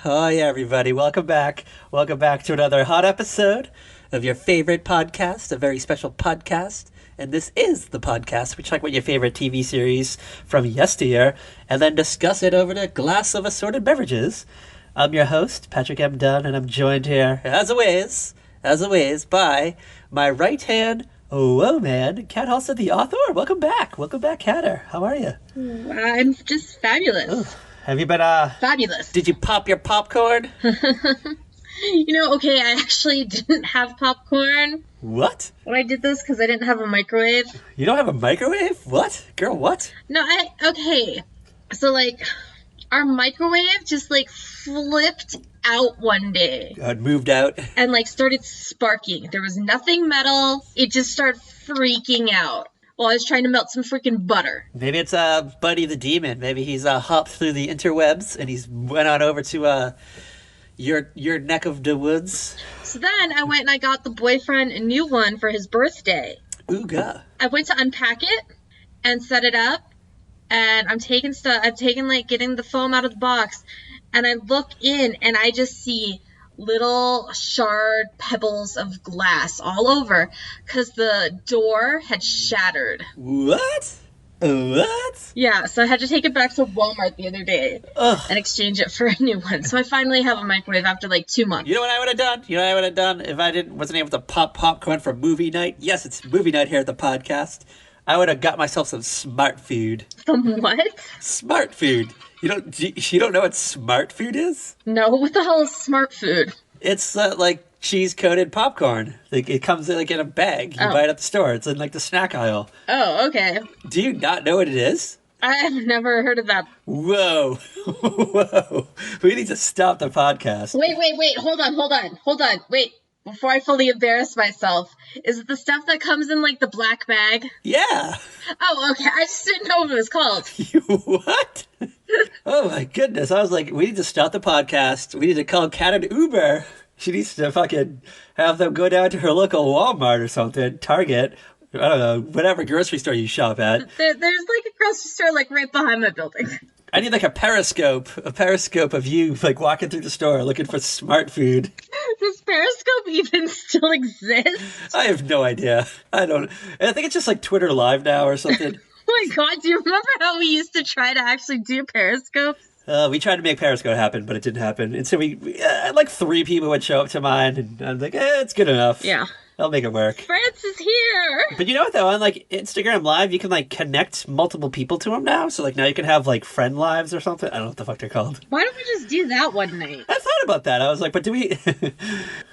Oh yeah, everybody. Welcome back. Welcome back to another hot episode of your favorite podcast, a very special podcast. And this is the podcast. We talk about your favorite TV series from yesteryear and then discuss it over a glass of assorted beverages. I'm your host, Patrick M. Dunn, and I'm joined here, as always, by my right hand, whoa man, Kat Halstead, the author. Welcome back. Welcome back, Katter. How are you? I'm just fabulous. Ooh. Have you been, Fabulous. Did you pop your popcorn? Okay, I actually didn't have popcorn. What? When I did this because I didn't have a microwave. You don't have a microwave? What? Girl, what? No, okay. So, our microwave just, flipped out one day. It moved out. And, started sparking. There was nothing metal. It just started freaking out. Well, I was trying to melt some freaking butter. Maybe it's Buddy the Demon. Maybe he's hopped through the interwebs and he's went on over to your neck of the woods. So then I went and I got the boyfriend a new one for his birthday. Ooga. I went to unpack it and set it up, and I'm getting the foam out of the box, and I look in and I just see little shard pebbles of glass all over because the door had shattered. What? Yeah, so I had to take it back to Walmart the other day and exchange it for a new one. So I finally have a microwave after 2 months. You know what I would have done? You know what I would have done if I wasn't able to pop popcorn for movie night? Yes, it's movie night here at the podcast. I would have got myself some smart food. Some what? Smart food. You don't know what smart food is? No, what the hell is smart food? It's cheese-coated popcorn. It comes in in a bag. You buy it at the store. It's in the snack aisle. Oh, okay. Do you not know what it is? I've never heard of that. Whoa. Whoa. We need to stop the podcast. Wait. Hold on. Wait. Before I fully embarrass myself, is it the stuff that comes in the black bag? Yeah. Oh, okay. I just didn't know what it was called. What? Oh my goodness. I was like, we need to stop the podcast. We need to call Kat an Uber. She needs to fucking have them go down to her local Walmart or something, Target, I don't know, whatever grocery store you shop at. There's a grocery store right behind my building. I need a periscope of you walking through the store looking for smart food. Does Periscope even still exist? I have no idea. I think it's just Twitter Live now or something. Oh my god, do you remember how we used to try to actually do Periscope? We tried to make Periscope happen, but it didn't happen. And so we 3 people would show up to mine, and I'm like, it's good enough. Yeah. I'll make it work. France is here! But you know what, though? On, Instagram Live, you can, connect multiple people to them now. So, now you can have, friend lives or something. I don't know what the fuck they're called. We just do that one night? I thought about that. I was like, but do we... I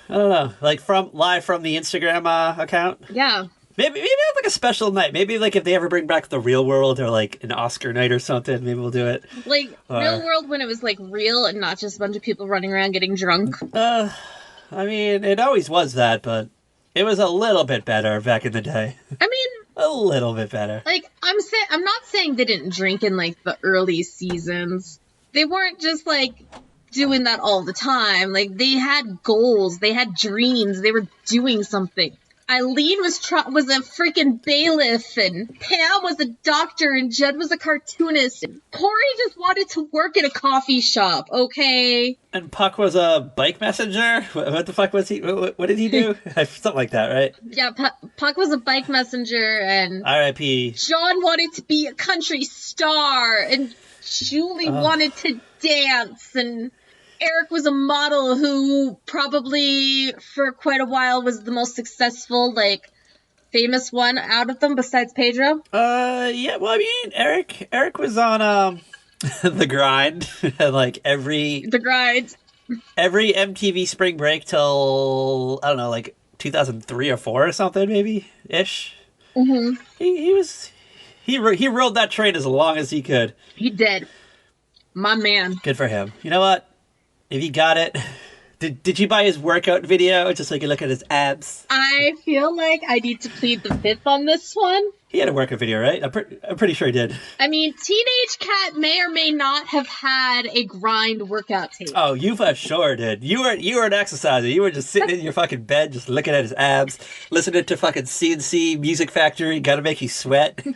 don't know. Live from the Instagram account? Yeah. Maybe have a special night. Maybe if they ever bring back the Real World or an Oscar night or something, maybe we'll do it. Real World when it was real and not just a bunch of people running around getting drunk. I mean, it always was that, but it was a little bit better back in the day. I mean, a little bit better. I'm not saying they didn't drink in the early seasons. They weren't just doing that all the time. They had goals, they had dreams, they were doing something. Eileen was a freaking bailiff, and Pam was a doctor, and Jed was a cartoonist, and Corey just wanted to work at a coffee shop, okay? And Puck was a bike messenger? What the fuck was he? What did he do? Something like that, right? Yeah, Puck was a bike messenger, and... R.I.P. John wanted to be a country star, and Julie wanted to dance, and... Eric was a model who probably for quite a while was the most successful, famous one out of them besides Pedro. Yeah, well, I mean, Eric was on, The Grind, The Grind. Every MTV Spring Break till, I don't know, 2003 or 4 or something, maybe-ish. Mm-hmm. He rode that train as long as he could. He did. My man. Good for him. You know what? If he got it, did you buy his workout video just so you can look at his abs? I feel like I need to plead the fifth on this one. He had a workout video, right? I'm pretty sure he did. I mean, Teenage Cat may or may not have had a grind workout tape. Oh, you for sure did. You were an exerciser. You were just sitting in your fucking bed, just looking at his abs, listening to fucking CNC Music Factory. Gotta make you sweat.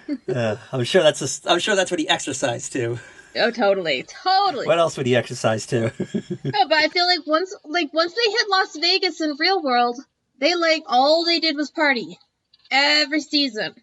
I'm sure that's what he exercised to. Oh, totally. What else would he exercise to? No, but I feel like once they hit Las Vegas in real world, they all they did was party every season.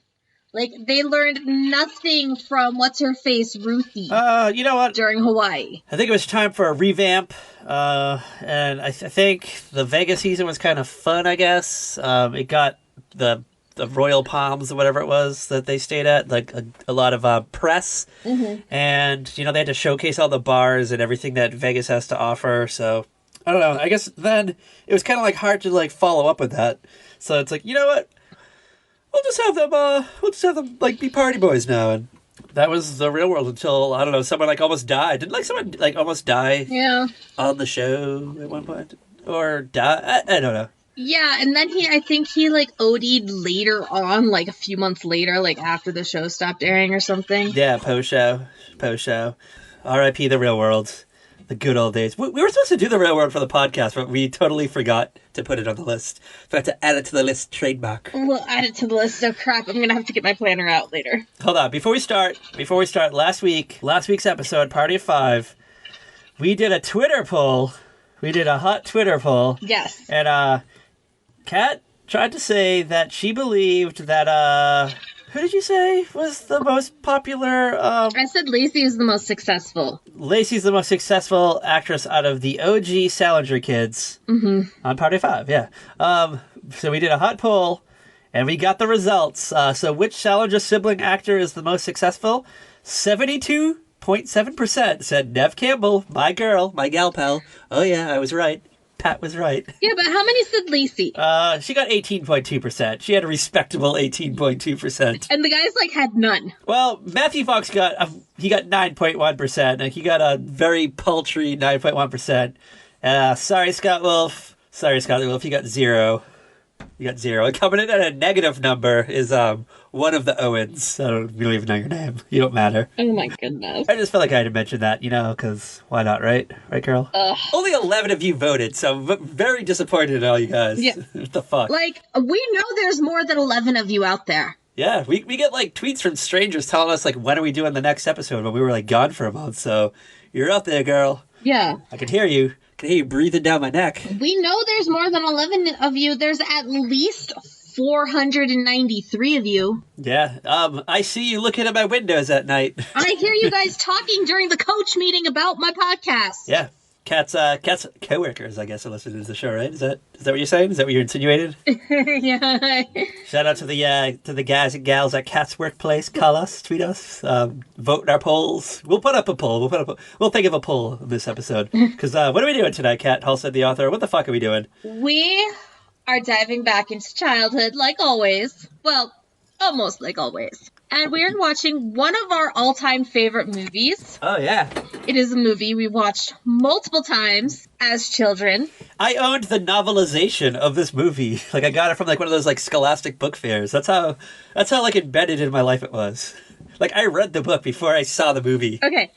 Like, they learned nothing from what's-her-face, Ruthie. You know what? During Hawaii. I think it was time for a revamp. And I think the Vegas season was kind of fun, I guess. It got the Royal Palms or whatever it was that they stayed at, like a lot of press. Mm-hmm. And, they had to showcase all the bars and everything that Vegas has to offer. So, I don't know. I guess then it was kind of hard to follow up with that. So it's you know what? We'll just have them be party boys now. And that was the real world until, I don't know, someone almost died. Didn't someone almost die on the show at one point? Or die? I don't know. Yeah, and then I think he OD'd later on, a few months later, after the show stopped airing or something. Yeah, post-show. R.I.P. the real world. The good old days. We were supposed to do the real world for the podcast, but we totally forgot to put it on the list. Forgot to add it to the list trademark. We'll add it to the list. Oh, crap. I'm going to have to get my planner out later. Hold on. Before we start, last week's episode, Party of Five, we did a Twitter poll. We did a hot Twitter poll. Yes. And, Kat tried to say that she believed that, who did you say was the most popular? I said Lacey is the most successful. Lacey's the most successful actress out of the OG Salinger kids on Party 5, yeah. So we did a hot poll, and we got the results. So which Salinger sibling actor is the most successful? 72.7% said Neve Campbell, my girl, my gal pal. Oh yeah, I was right. Pat was right. Yeah, but how many said Lacey? She got 18.2%. She had a respectable 18.2%. And the guys had none. Well, Matthew Fox got 9.1%. He got a very paltry 9.1%. Sorry, Scott Wolf. You got 0. And coming in at a negative number is one of the Owens. I don't really even know your name. You don't matter. Oh my goodness. I just felt like I had to mention that, because why not, right? Right, girl? Only 11 of you voted, so I'm very disappointed in all you guys. Yeah. What the fuck? We know there's more than 11 of you out there. Yeah, we get tweets from strangers telling us when are we doing the next episode when we were gone for a month. So you're out there, girl. Yeah. I can hear you. I can hear you breathing down my neck. We know there's more than 11 of you. There's at least 493 of you. Yeah. I see you looking at my windows at night. I hear you guys talking during the coach meeting about my podcast. Yeah. Kat's coworkers, I guess, are listening to the show, right? Is that what you're saying? Is that what you're insinuating? Yeah. Shout out to the guys and gals at Kat's workplace. Call us, tweet us, vote in our polls. We'll put up a poll. We'll think of a poll in this episode. Because what are we doing tonight, Kat? Halstead, the author. What the fuck are we doing? We are diving back into childhood, like always. Well, almost like always. And we're watching one of our all-time favorite movies. Oh, yeah. It is a movie we watched multiple times as children. I owned the novelization of this movie. I got it from one of those Scholastic book fairs. That's how embedded in my life it was. I read the book before I saw the movie. Okay.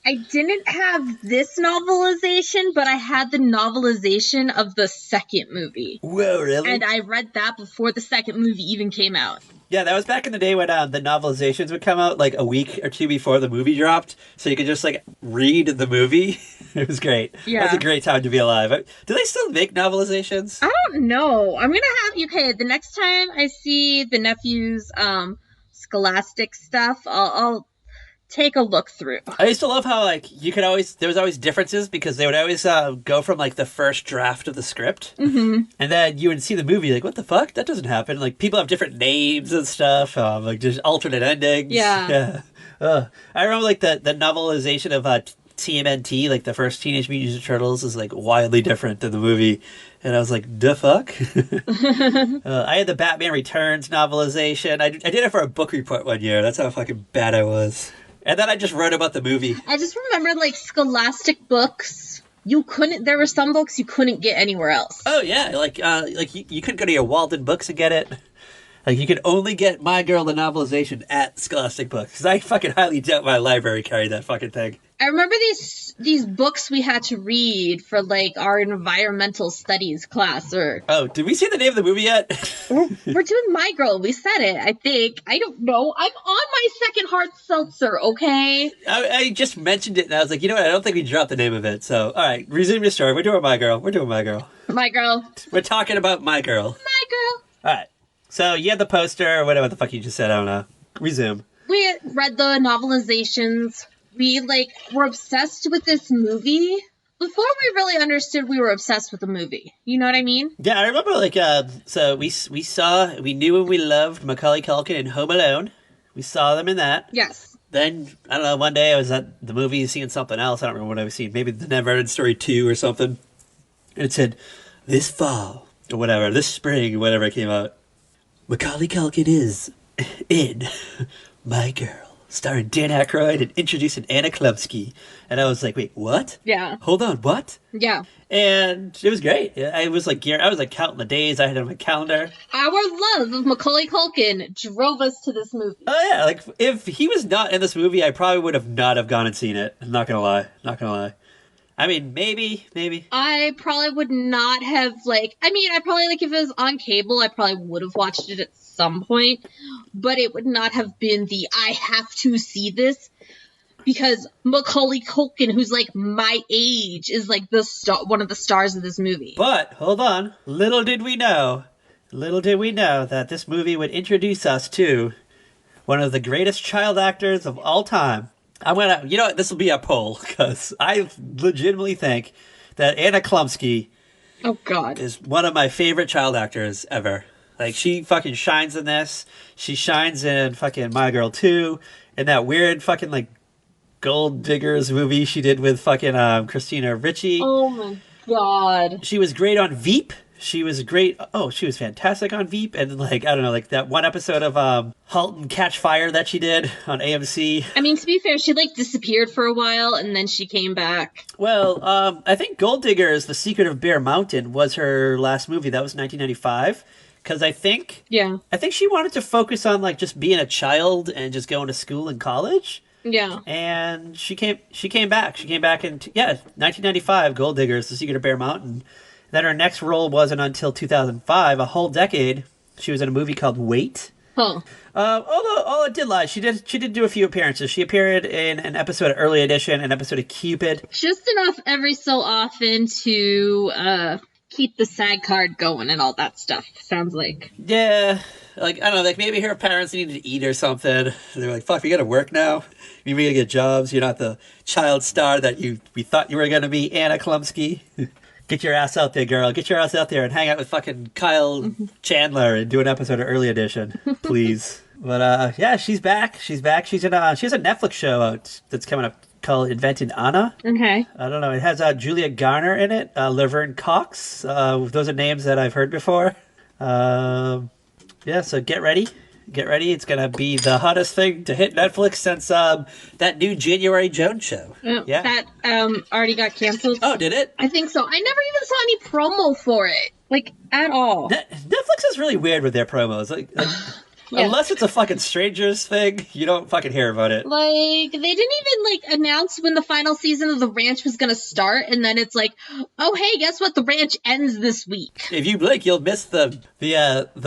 I didn't have this novelization, but I had the novelization of the second movie. Whoa, really? And I read that before the second movie even came out. Yeah, that was back in the day when the novelizations would come out a week or two before the movie dropped, so you could just read the movie. It was great. Yeah. That was a great time to be alive. Do they still make novelizations? I don't know. I'm gonna have the next time I see the nephew's Scholastic stuff, I'll take a look through. I used to love how there was always differences because they would always go from the first draft of the script, and then you would see the movie what the fuck, that doesn't happen. People have different names and stuff, just alternate endings. Yeah. I remember the novelization of TMNT, the first Teenage Mutant Ninja Turtles, is wildly different than the movie, and I was the fuck. I had the Batman Returns novelization. I did it for a book report one year. That's how fucking bad I was. And then I just wrote about the movie. I just remember Scholastic books. There were some books you couldn't get anywhere else. Oh yeah, you couldn't go to your Walden Books and get it. You could only get My Girl the novelization at Scholastic Books. Because I fucking highly doubt my library carried that fucking thing. I remember these books we had to read for like our environmental studies class. Or Oh, did we see the name of the movie yet? we're doing My Girl. We said it, I think. I don't know. I'm on my second hard seltzer, okay? I just mentioned it, and I was like, you know what? I don't think we dropped the name of it. So, all right, resume your story. We're doing My Girl. We're doing My Girl. My Girl. We're talking about My Girl. My Girl. All right. So you had the poster, or whatever the fuck you just said. I don't know. Resume. We read the novelizations. We, like, were obsessed with this movie before we really understood we were obsessed with the movie. You know what I mean? Yeah, I remember, like, so we knew and we loved Macaulay Culkin in Home Alone. We saw them in that. Yes. Then, I don't know, one day I was at the movie seeing something else. I don't remember what I was seeing. Maybe The Never Ending Story 2 or something. And it said, this fall, or whatever, this spring, whatever it came out, Macaulay Culkin is in My Girl, starring Dan Aykroyd and introducing Anna Klumsky. And I was like, wait, what? Yeah. Hold on, what? Yeah. And it was great. I was like counting the days I had on my calendar. Our love of Macaulay Culkin drove us to this movie. Oh yeah, like if he was not in this movie, I probably would have not have gone and seen it. I'm not gonna lie. I mean, maybe. I probably would not have, like, I probably, like, if it was on cable, I probably would have watched it at some point, but it would not have been the, I have to see this, because Macaulay Culkin, who's, like, my age, is, like, one of the stars of this movie. But, hold on, little did we know that this movie would introduce us to one of the greatest child actors of all time. I'm gonna, you know what, this will be a poll, because I legitimately think that Anna Klumsky Oh, God. is one of my favorite child actors ever. Like, she fucking shines in this. She shines in fucking My Girl 2, and that weird fucking, like, Gold Diggers movie she did with fucking Christina Ricci. Oh, my God. She was great on Veep. She was great. Oh, she was fantastic on Veep. And, like, I don't know, like that one episode of Halt and Catch Fire that she did on AMC. I mean, to be fair, she, like, disappeared for a while, and then she came back. Well, I think Gold Diggers, The Secret of Bear Mountain was her last movie. That was 1995. Because I think she wanted to focus on, like, just being a child and just going to school and college. Yeah. And she came back. She came back in 1995, Gold Diggers, The Secret of Bear Mountain. Then her next role wasn't until 2005, a whole decade. She was in a movie called Wait. Huh. Although it did lie, she did do a few appearances. She appeared in an episode of Early Edition, an episode of Cupid. Just enough every so often to keep the SAG card going and all that stuff, sounds like. Yeah, like, I don't know, like maybe her parents needed to eat or something. They were like, fuck, we gotta work now. We gotta get jobs. You're not the child star that we thought you were gonna be, Anna Klumsky. Get your ass out there, girl. Get your ass out there and hang out with fucking Kyle Chandler and do an episode of Early Edition, please. But yeah, she's back. She's back. She has a Netflix show out that's coming up called Inventing Anna. Okay. I don't know. It has Julia Garner in it, Laverne Cox. Those are names that I've heard before. Yeah, so get ready. Get ready. It's going to be the hottest thing to hit Netflix since that new January Jones show. Yeah. That already got canceled. Oh, did it? I think so. I never even saw any promo for it. Like, at all. Netflix is really weird with their promos. Like Yeah. Unless it's a fucking Strangers thing, you don't fucking hear about it. Like, they didn't even, like, announce when the final season of The Ranch was gonna start, and then it's like, oh, hey, guess what? The Ranch ends this week. If you blink, you'll miss the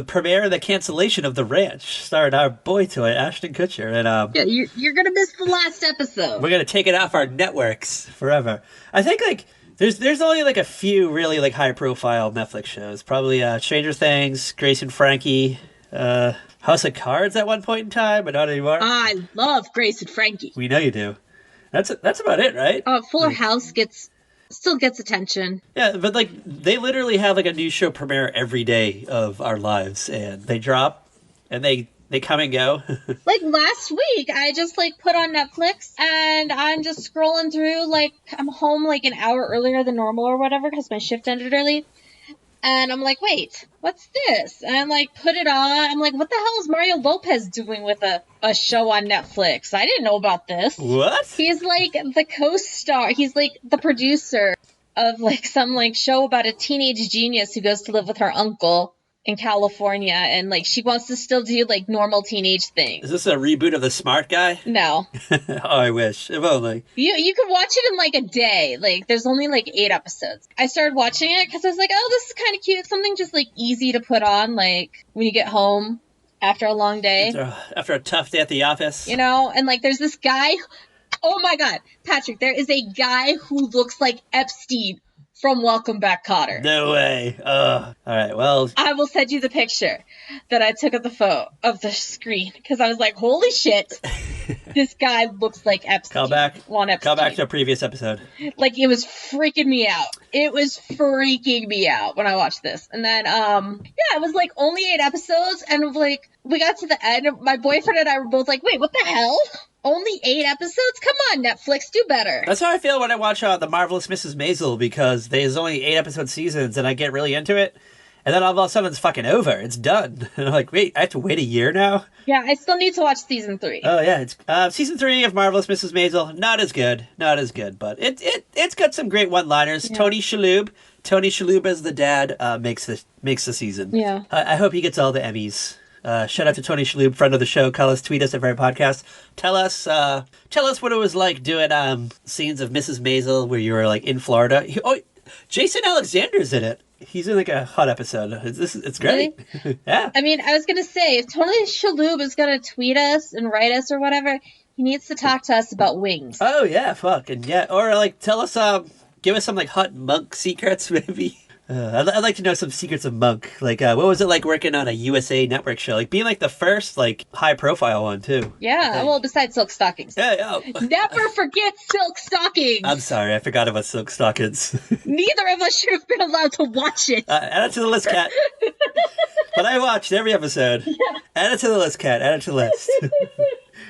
premiere and the cancellation of The Ranch, starring our boy toy, Ashton Kutcher. And Yeah, you're gonna miss the last episode. we're gonna take it off our networks forever. I think, like, there's only, like, a few really, like, high-profile Netflix shows. Probably Stranger Things, Grace and Frankie, House of Cards at one point in time, but not anymore. I love Grace and Frankie. We know you do. That's about it, right? Fuller House still gets attention. Yeah, but, like, they literally have, like, a new show premiere every day of our lives, and they drop, and they come and go. Like, last week, I just, like, put on Netflix, and I'm just scrolling through, like, I'm home, like, an hour earlier than normal or whatever, because my shift ended early. And I'm like, wait, what's this? And I'm like, put it on. I'm like, what the hell is Mario Lopez doing with a show on Netflix? I didn't know about this. What? He's like the co-star. He's like the producer of like some like show about a teenage genius who goes to live with her uncle in California, and like she wants to still do like normal teenage things. Is this a reboot of The Smart Guy? No. Oh, I wish. If only. You could watch it in like a day. Like there's only like 8 episodes. I started watching it because I was like, oh, this is kind of cute. Something just like easy to put on like when you get home after a long day. After a tough day at the office. You know, and like there's this guy. Oh my God, Patrick, there is a guy who looks like Epstein from Welcome Back, Kotter. No way. All right, well. I will send you the picture that I took of the screen because I was like, holy shit, this guy looks like Epstein. Call back Epstein. to a previous episode. Like, it was freaking me out. It was freaking me out when I watched this. And then, it was like only 8 episodes, and like, we got to the end, my boyfriend and I were both like, wait, what the hell? Only 8 episodes? Come on, Netflix, do better. That's how I feel when I watch The Marvelous Mrs. Maisel, because there's only 8 episode seasons, and I get really into it, and then all of a sudden it's fucking over. It's done. And I'm like, wait, I have to wait a year now? Yeah, I still need to watch season 3. Oh, yeah. It's season 3 of Marvelous Mrs. Maisel. Not as good, but it's got some great one-liners. Yeah. Tony Shalhoub as the dad makes the season. Yeah. I hope he gets all the Emmys. Shout out to Tony Shalhoub, friend of the show. Call us, tweet us at Very Podcast. Tell us what it was like doing scenes of Mrs. Maisel where you were like in Florida. Jason Alexander's in it. He's in like a hot episode. It's great. Really? Yeah. I mean, I was gonna say, if Tony Shalhoub is gonna tweet us and write us or whatever, he needs to talk to us about wings. Oh yeah, fuck, and yeah, or like tell us, give us some like hot monk secrets maybe. I'd like to know some secrets of Monk. Like, what was it like working on a USA Network show? Like, being like the first, like, high-profile one, too. Yeah, well, besides Silk Stockings. Yeah. Never forget Silk Stockings! I'm sorry, I forgot about Silk Stockings. Neither of us should have been allowed to watch it. Add it to the list, Kat. But I watched every episode. Yeah. Add it to the list, Kat. Add it to the list.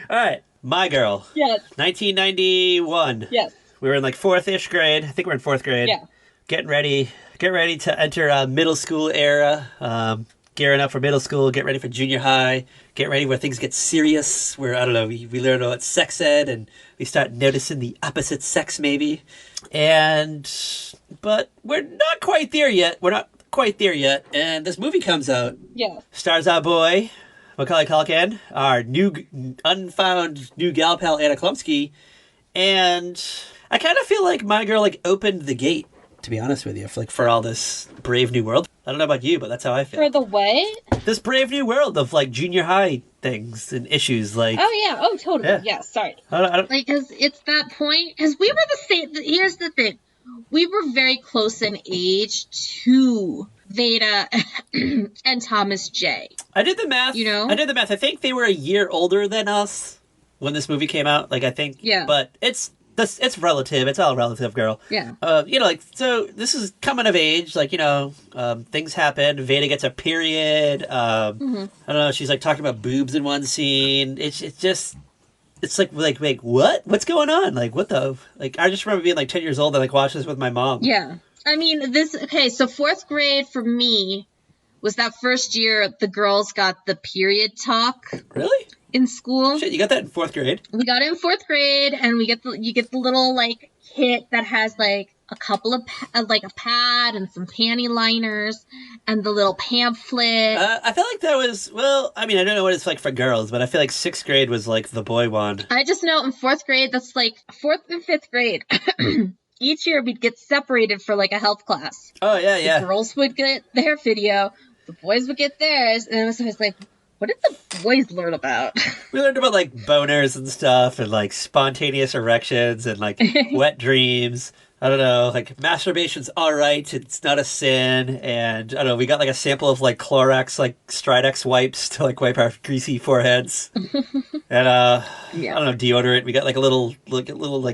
All right, My Girl. Yes. 1991. Yes. We were in, like, 4th-ish grade. I think we're in 4th grade. Yeah. Get ready to enter middle school era. Gearing up for middle school, get ready for junior high, get ready where things get serious, where, I don't know, we learn about sex ed, and we start noticing the opposite sex, maybe. But we're not quite there yet. And this movie comes out. Yeah. Stars our boy, Macaulay Culkin, our unfound new gal pal, Anna Klumsky, and I kind of feel like My Girl, like, opened the gate, to be honest with you, for all this Brave New World. I don't know about you, but that's how I feel. For the what? This Brave New World of, like, junior high things and issues, like... Oh, yeah. Oh, totally. Yeah, sorry. I don't... Like, because it's that point... Because we were the same... Here's the thing. We were very close in age to Veda and Thomas J. I did the math. You know? I did the math. I think they were a year older than us when this movie came out. Like, I think... Yeah. But it's relative. It's all relative, girl. Yeah. So this is coming of age. Like, things happen. Veda gets a period. I don't know. She's like talking about boobs in one scene. It's like, wait, what? What's going on? Like, what the? Like, I just remember being like 10 years old and like watching this with my mom. Yeah. I mean, so 4th grade for me was that first year the girls got the period talk. Really? In school. Shit, you got that in 4th grade? We got it in 4th grade, and you get the little, like, kit that has, like, a couple of, like, a pad and some panty liners and the little pamphlet. I feel like that was, well, I mean, I don't know what it's like for girls, but I feel like 6th grade was, like, the boy one. I just know in 4th grade, that's, like, 4th and 5th grade. Each year, we'd get separated for, like, a health class. Oh, yeah. The girls would get their video, the boys would get theirs, and it was always like, what did the boys learn about? We learned about, like, boners and stuff, and, like, spontaneous erections, and, like, wet dreams. I don't know, like, masturbation's alright, it's not a sin, and, I don't know, we got, like, a sample of, like, Clorox, like, Stridex wipes to, like, wipe our greasy foreheads. And, I don't know, deodorant. We got, like, a little,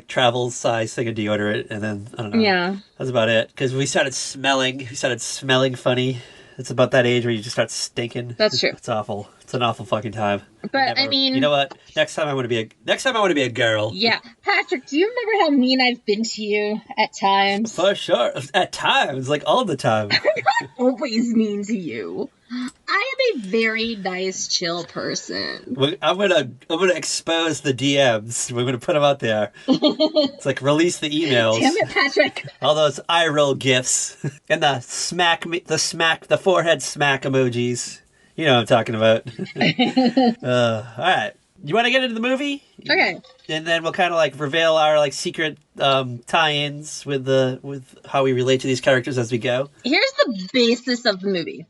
travel size thing of deodorant, and then, I don't know. Yeah. That's about it, because we started smelling funny. It's about that age where you just start stinking. That's true. It's awful. It's an awful fucking time. But I mean, you know what? Next time I want to be a girl. Yeah, Patrick, do you remember how mean I've been to you at times? For sure. At times, like all the time. I'm not always mean to you. I am a very nice, chill person. I'm gonna expose the DMs. We're gonna put them out there. It's like release the emails. Damn it, Patrick! All those eye roll gifs and the forehead smack emojis. You know what I'm talking about. All right, you want to get into the movie? Okay. And then we'll kind of like reveal our like secret tie-ins with how we relate to these characters as we go. Here's the basis of the movie.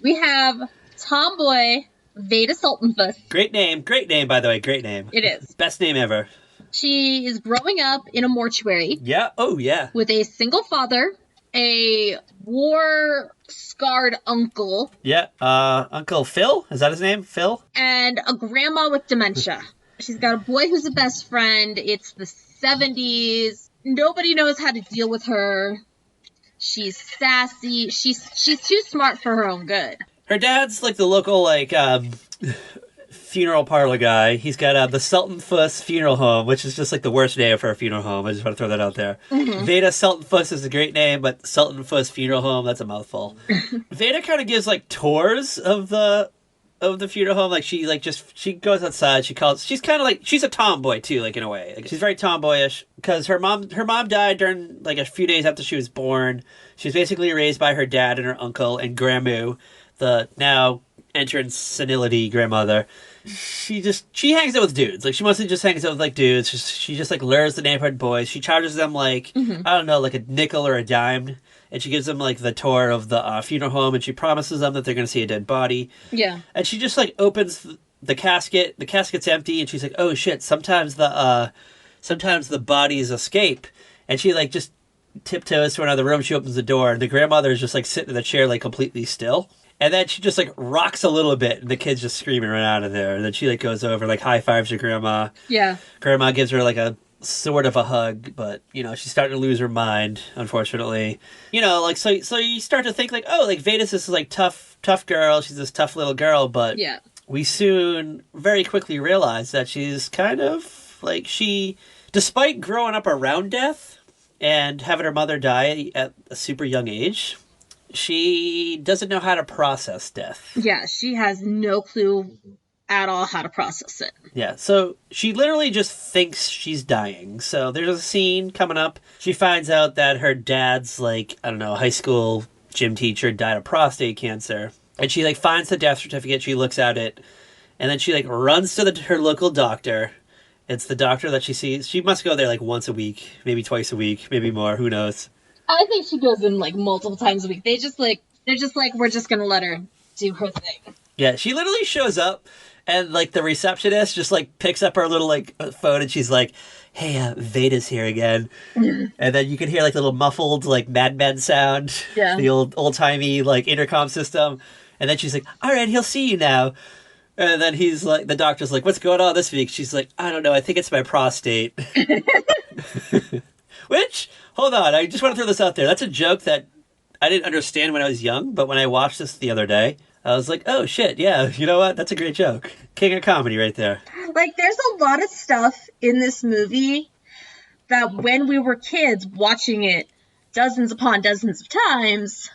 We have tomboy Veda Sultanfuss. Great name, by the way. Great name. It is. Best name ever. She is growing up in a mortuary. Yeah. Oh, yeah. With a single father, a war-scarred uncle. Yeah. Uncle Phil? Is that his name? Phil? And a grandma with dementia. She's got a boy who's a best friend. It's the 70s. Nobody knows how to deal with her. She's sassy. She's too smart for her own good. Her dad's like the local funeral parlor guy. He's got the Sultanfuss Funeral Home, which is just like the worst name for a funeral home. I just want to throw that out there. Mm-hmm. Veda Sultanfuss is a great name, but Sultanfuss Funeral Home, that's a mouthful. Veda kind of gives like tours of the funeral home. Like she goes outside. She's kind of like, she's a tomboy too, like in a way. Like she's very tomboyish because her mom died during like a few days after she was born. She was basically raised by her dad and her uncle and grandmu, the now entrance senility grandmother. She hangs out with dudes. Like she mostly just hangs out with like dudes. She just like lures the neighborhood boys. She charges them like, I don't know, like a nickel or a dime. And she gives them, like, the tour of the funeral home, and she promises them that they're going to see a dead body. Yeah. And she just, like, opens the casket. The casket's empty, and she's like, oh, shit, sometimes the bodies escape. And she, like, just tiptoes to another room. She opens the door, and the grandmother is just, like, sitting in the chair, like, completely still. And then she just, like, rocks a little bit, and the kid's just screaming right out of there. And then she, like, goes over, like, high-fives her grandma. Yeah. Grandma gives her, like, a sort of a hug, but you know she's starting to lose her mind, unfortunately. You know, like so you start to think like, oh, like Veda's this like tough girl. She's this tough little girl, but yeah, we soon very quickly realize that she's kind of like despite growing up around death and having her mother die at a super young age, she doesn't know how to process death. Yeah, she has no clue at all how to process it. Yeah, so she literally just thinks she's dying. So there's a scene coming up. She finds out that her dad's, like, I don't know, high school gym teacher died of prostate cancer. And she, like, finds the death certificate. She looks at it. And then she, like, runs to her local doctor. It's the doctor that she sees. She must go there, like, once a week, maybe twice a week, maybe more. Who knows? I think she goes in, like, multiple times a week. They're just like, we're just going to let her do her thing. Yeah, she literally shows up. And, like, the receptionist just, like, picks up her little, like, phone and she's like, hey, Veda's here again. And then you can hear, like, the little muffled, like, Mad Men sound. Yeah. The old-timey, like, intercom system. And then she's like, all right, he'll see you now. And then he's like, the doctor's like, what's going on this week? She's like, I don't know, I think it's my prostate. Which, hold on, I just want to throw this out there. That's a joke that I didn't understand when I was young, but when I watched this the other day, I was like, oh, shit, yeah, you know what? That's a great joke. King of comedy right there. Like, there's a lot of stuff in this movie that when we were kids watching it dozens upon dozens of times,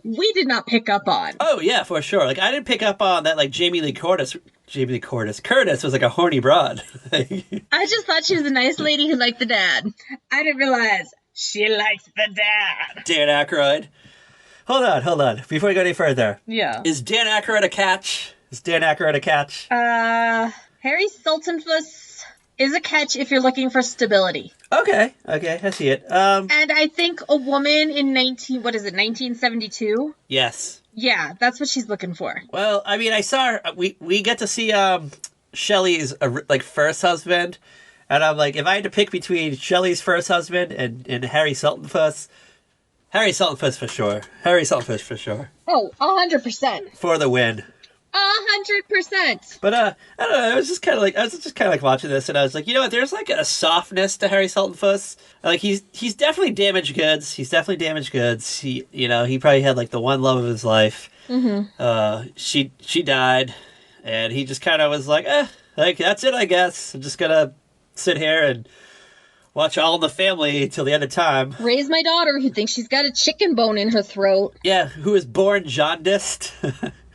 we did not pick up on. Oh, yeah, for sure. Like, I didn't pick up on that, like, Curtis was like a horny broad. I just thought she was a nice lady who liked the dad. I didn't realize she likes the dad. Dan Aykroyd. Hold on. Before we go any further. Yeah. Is Dan Aykroyd a catch? Harry Sultanfuss is a catch if you're looking for stability. Okay, I see it. And I think a woman in 1972? Yes. Yeah, that's what she's looking for. Well, I mean, I saw her, we get to see Shelley's like first husband, and I'm like, if I had to pick between Shelley's first husband and Harry Sultanfuss, Harry Sultanfuss for sure. Oh, 100%. For the win. 100%. But I don't know. I was just kind of like watching this, and I was like, you know what? There's like a softness to Harry Sultanfuss. Like he's definitely damaged goods. He's definitely damaged goods. He probably had like the one love of his life. Mm-hmm. She died, and he just kind of was like, like that's it, I guess. I'm just gonna sit here and watch All in the Family till the end of time. Raise my daughter who thinks she's got a chicken bone in her throat. Yeah, who was born jaundiced.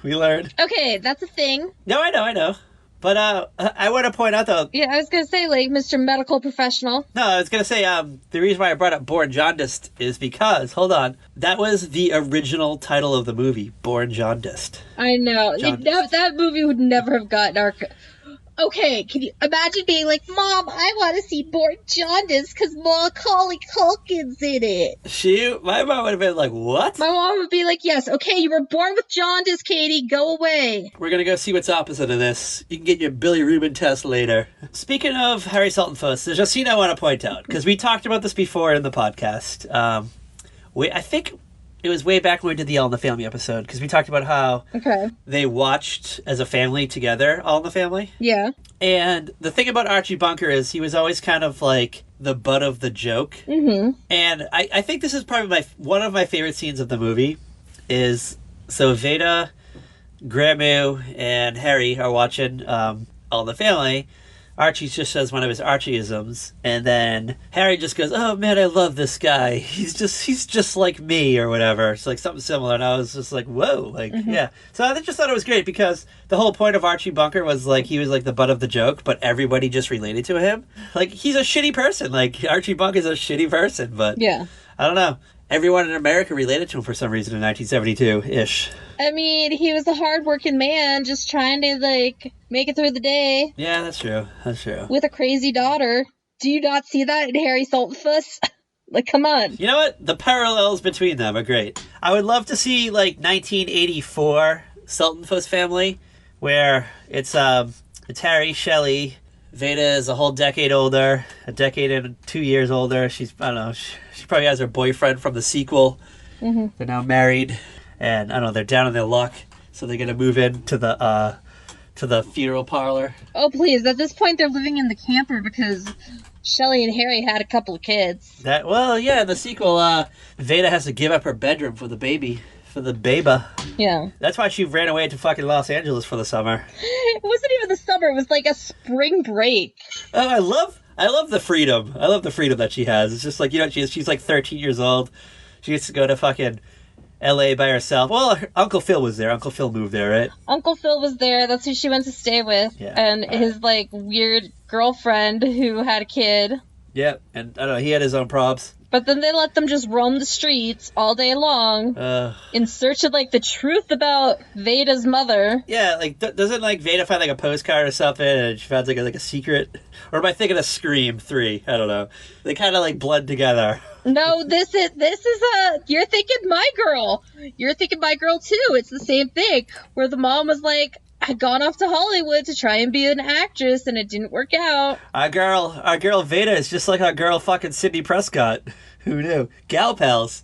We learned. Okay, that's a thing. No, I know. But I want to point out, though... Yeah, I was going to say, like, Mr. Medical Professional. No, I was going to say, the reason why I brought up Born Jaundiced is because, hold on, that was the original title of the movie, Born Jaundiced. I know. That movie would never have gotten our... Okay, can you imagine being like, Mom, I want to see Born Jaundiced because Macaulay Culkin's in it. My mom would have been like, what? My mom would be like, yes, okay, you were born with jaundice, Katie, go away. We're going to go see what's opposite of this. You can get your Billy Rubin test later. Speaking of Harry Sultanfuss, there's a scene I want to point out, because we talked about this before in the podcast. I think it was way back when we did the All in the Family episode, because we talked about how they watched as a family together, All in the Family. Yeah. And the thing about Archie Bunker is he was always kind of like the butt of the joke. Mm-hmm. And I think this is probably one of my favorite scenes of the movie is, so Veda, Gramu, and Harry are watching All in the Family. Archie just says one of his Archieisms, and then Harry just goes, "Oh man, I love this guy. He's just like me," or whatever. It's like something similar, and I was just like, "Whoa!" Like, yeah. So I just thought it was great because the whole point of Archie Bunker was like he was like the butt of the joke, but everybody just related to him. Like he's a shitty person. Like Archie Bunker's a shitty person, but yeah, I don't know. Everyone in America related to him for some reason in 1972-ish. I mean, he was a hard-working man just trying to, like, make it through the day. Yeah, that's true. That's true. With a crazy daughter. Do you not see that in Harry Sultanfuss? Like, come on. You know what? The parallels between them are great. I would love to see, like, 1984 Sultanfuss Family, where it's Harry, Shelley, Veda is a whole decade older, a decade and 2 years older. She's, I don't know, she probably has her boyfriend from the sequel. Mm-hmm. They're now married, and I don't know, they're down on their luck, so they're gonna move in to the funeral parlor. Oh please! At this point, they're living in the camper because Shelley and Harry had a couple of kids. In the sequel, Veda has to give up her bedroom for the baby. For the beba. Yeah. That's why she ran away to fucking Los Angeles for the summer. It wasn't even the summer. It was like a spring break. Oh, I love the freedom. I love the freedom that she has. It's just like, you know, she's like 13 years old. She gets to go to fucking L.A. by herself. Well, Uncle Phil was there. Uncle Phil moved there, right? Uncle Phil was there. That's who she went to stay with. Yeah. And his, like, weird girlfriend who had a kid. Yeah, and I don't know, he had his own props. But then they let them just roam the streets all day long in search of, like, the truth about Veda's mother. Yeah, like, doesn't, like, Veda find, like, a postcard or something and she finds, like a secret? Or am I thinking of Scream 3? I don't know. They kind of, like, blend together. No, this is you're thinking My Girl. You're thinking My Girl, too. It's the same thing, where the mom was like, had gone off to Hollywood to try and be an actress, and it didn't work out. Our girl Veda is just like our girl fucking Sidney Prescott. Who knew? Gal pals.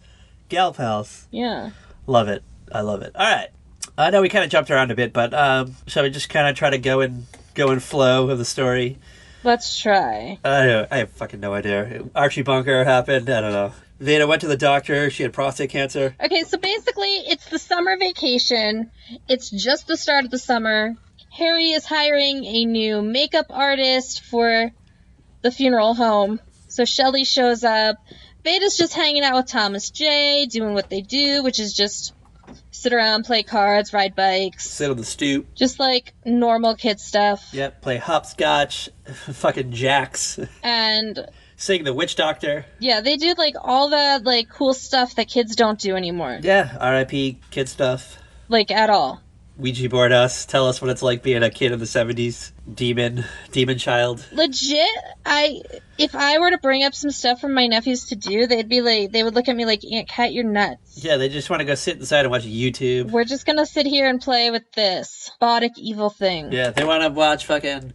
Yeah. Love it. I love it. All right. I know we kind of jumped around a bit, but shall we just kind of try to go in flow of the story? Let's try. I have fucking no idea. Archie Bunker happened. I don't know. Veda went to the doctor. She had prostate cancer. Okay, so basically, it's the summer vacation. It's just the start of the summer. Harry is hiring a new makeup artist for the funeral home. So Shelley shows up. Veda's just hanging out with Thomas J, doing what they do, which is just sit around, play cards, ride bikes. Sit on the stoop. Just like normal kid stuff. Yep, play hopscotch, fucking jacks. And sing The Witch Doctor. Yeah, they do, like, all that, like, cool stuff that kids don't do anymore. Yeah, R.I.P. kid stuff. Like, at all. Ouija board us. Tell us what it's like being a kid in the 70s. Demon child. Legit, if I were to bring up some stuff for my nephews to do, they would look at me like, Aunt Kat, you're nuts. Yeah, they just want to go sit inside and watch YouTube. We're just gonna sit here and play with this robotic evil thing. Yeah, they want to watch fucking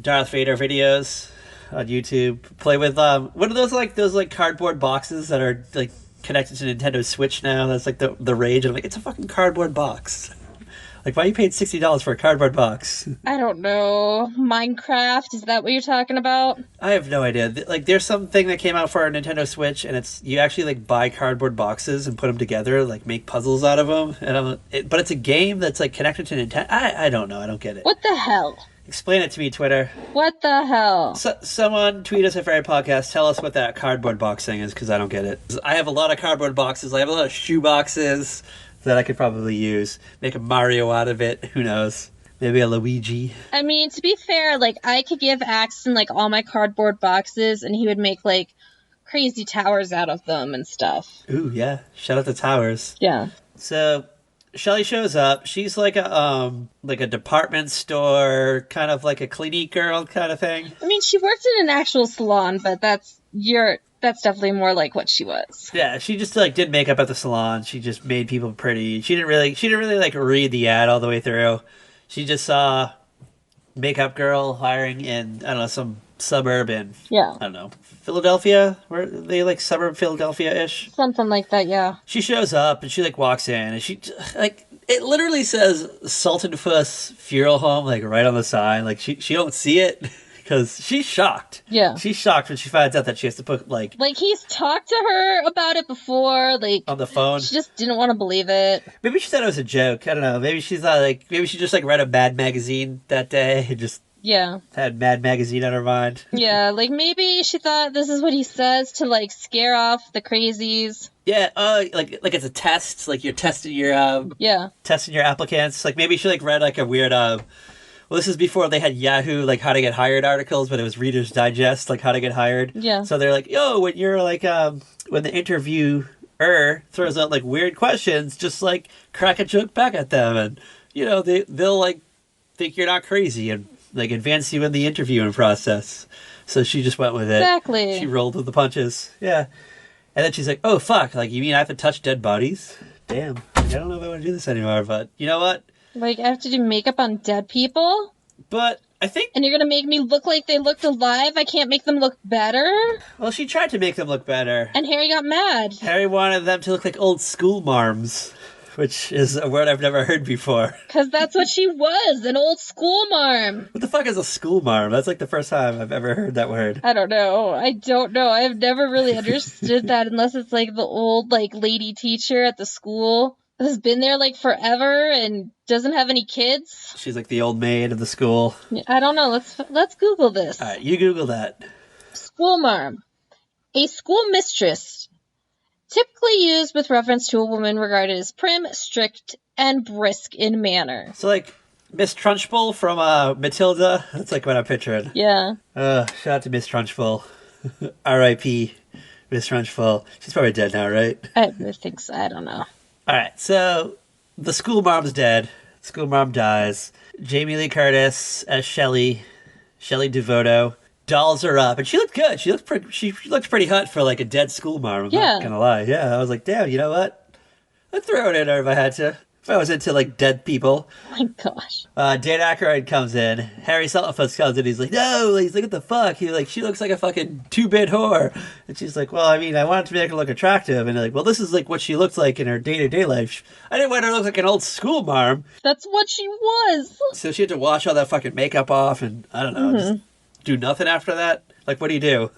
Darth Vader videos on YouTube. Play with what are those cardboard boxes that are like connected to Nintendo Switch now? That's like the rage. I'm like, it's a fucking cardboard box. Like, why you paid $60 for a cardboard box? I don't know. Minecraft, is that what you're talking about? I have no idea. Like, there's something that came out for our Nintendo Switch, and it's you actually like buy cardboard boxes and put them together, like make puzzles out of them. And but it's a game that's like connected to Nintendo. I don't know. I don't get it. What the hell? Explain it to me, Twitter. What the hell? Someone tweet us at Fairy Podcast. Tell us what that cardboard box thing is, because I don't get it. I have a lot of cardboard boxes. I have a lot of shoe boxes that I could probably use. Make a Mario out of it. Who knows? Maybe a Luigi. I mean, to be fair, like, I could give Axton, like, all my cardboard boxes, and he would make, like, crazy towers out of them and stuff. Ooh, yeah. Shout out to Towers. Yeah. So, Shelly shows up. She's like a department store, kind of like a Clinique girl kind of thing. I mean, she worked in an actual salon, but that's definitely more like what she was. Yeah, she just like did makeup at the salon. She just made people pretty. She didn't really like read the ad all the way through. She just saw makeup girl hiring in, I don't know, some suburb in, I don't know, Philadelphia? Where they like suburb Philadelphia-ish? Something like that, yeah. She shows up and she like walks in and she like, it literally says Sultan Fuss Funeral Home like right on the sign. Like she don't see it because she's shocked. Yeah. She's shocked when she finds out that she has to put like he's talked to her about it before, like on the phone. She just didn't want to believe it. Maybe she thought it was a joke. I don't know. Maybe she thought maybe she just like read a Mad magazine that day and just had Mad magazine on her mind. Yeah, like maybe she thought this is what he says to like scare off the crazies. Yeah, like it's a test. Like you're testing your testing your applicants. Like maybe she like read like a weird well, this is before they had Yahoo, like how to get hired articles, but it was Reader's Digest, like how to get hired. Yeah. So they're like, yo, when you're like, when the interviewer throws out like weird questions, just like crack a joke back at them, and you know they'll like think you're not crazy and like advance you in the interviewing process. So she just went with it. Exactly. She rolled with the punches. Yeah. And then she's like, oh fuck, like you mean I have to touch dead bodies? Damn. I don't know if I want to do this anymore, but you know what? Like, I have to do makeup on dead people? But I think... And you're gonna make me look like they looked alive? I can't make them look better? Well, she tried to make them look better. And Harry got mad. Harry wanted them to look like old school marms, which is a word I've never heard before. Because that's what she was, an old school marm. What the fuck is a school marm? That's like the first time I've ever heard that word. I don't know. I've never really understood that unless it's like the old, like, lady teacher at the school has been there like forever and doesn't have any kids. She's like the old maid of the school. I don't know. Let's Google this. All right, you Google that. School marm. A school mistress. Typically used with reference to a woman regarded as prim, strict, and brisk in manner. So like Miss Trunchbull from Matilda. That's like what I'm picturing. Yeah. Shout out to Miss Trunchbull. R.I.P. Miss Trunchbull. She's probably dead now, right? I think so. I don't know. All right, so the school mom's dead. School mom dies. Jamie Lee Curtis as Shelley Devoto dolls her up, and she looked good. She looked pretty hot for like a dead school mom. I'm not gonna lie. Yeah, I was like, damn, you know what? I'd throw it in her if I had to. If I was into like dead people. Oh my gosh. Dan Aykroyd comes in. Harry Sullivan comes in. He's like, no. He's like, what the fuck? He's like, she looks like a fucking 2-bit whore. And she's like, well, I mean, I wanted to make her look attractive. And they're like, well, this is like what she looked like in her day-to-day life. I didn't want her to look like an old school marm. That's what she was. So she had to wash all that fucking makeup off and, I don't know, just do nothing after that? Like, what do you do?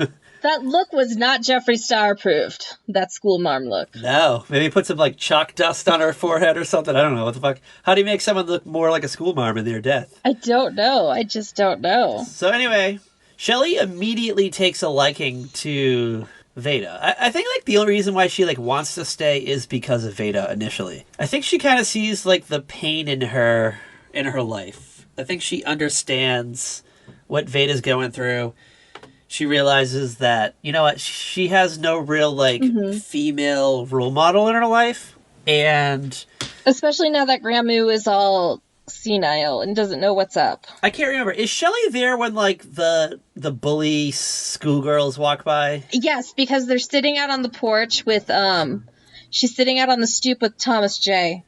That look was not Jeffree Star approved. That school marm look. No. Maybe put some, like, chalk dust on her forehead or something. I don't know. What the fuck? How do you make someone look more like a school marm in their death? I don't know. I just don't know. So anyway, Shelley immediately takes a liking to Veda. I think, like, the only reason why she, like, wants to stay is because of Veda initially. I think she kind of sees, like, the pain in her life. I think she understands what Veda's going through. She realizes that, you know what, she has no real, like, female role model in her life. And especially now that Gramu is all senile and doesn't know what's up. I can't remember. Is Shelley there when, like, the bully schoolgirls walk by? Yes, because they're sitting out on the porch with, she's sitting out on the stoop with Thomas J.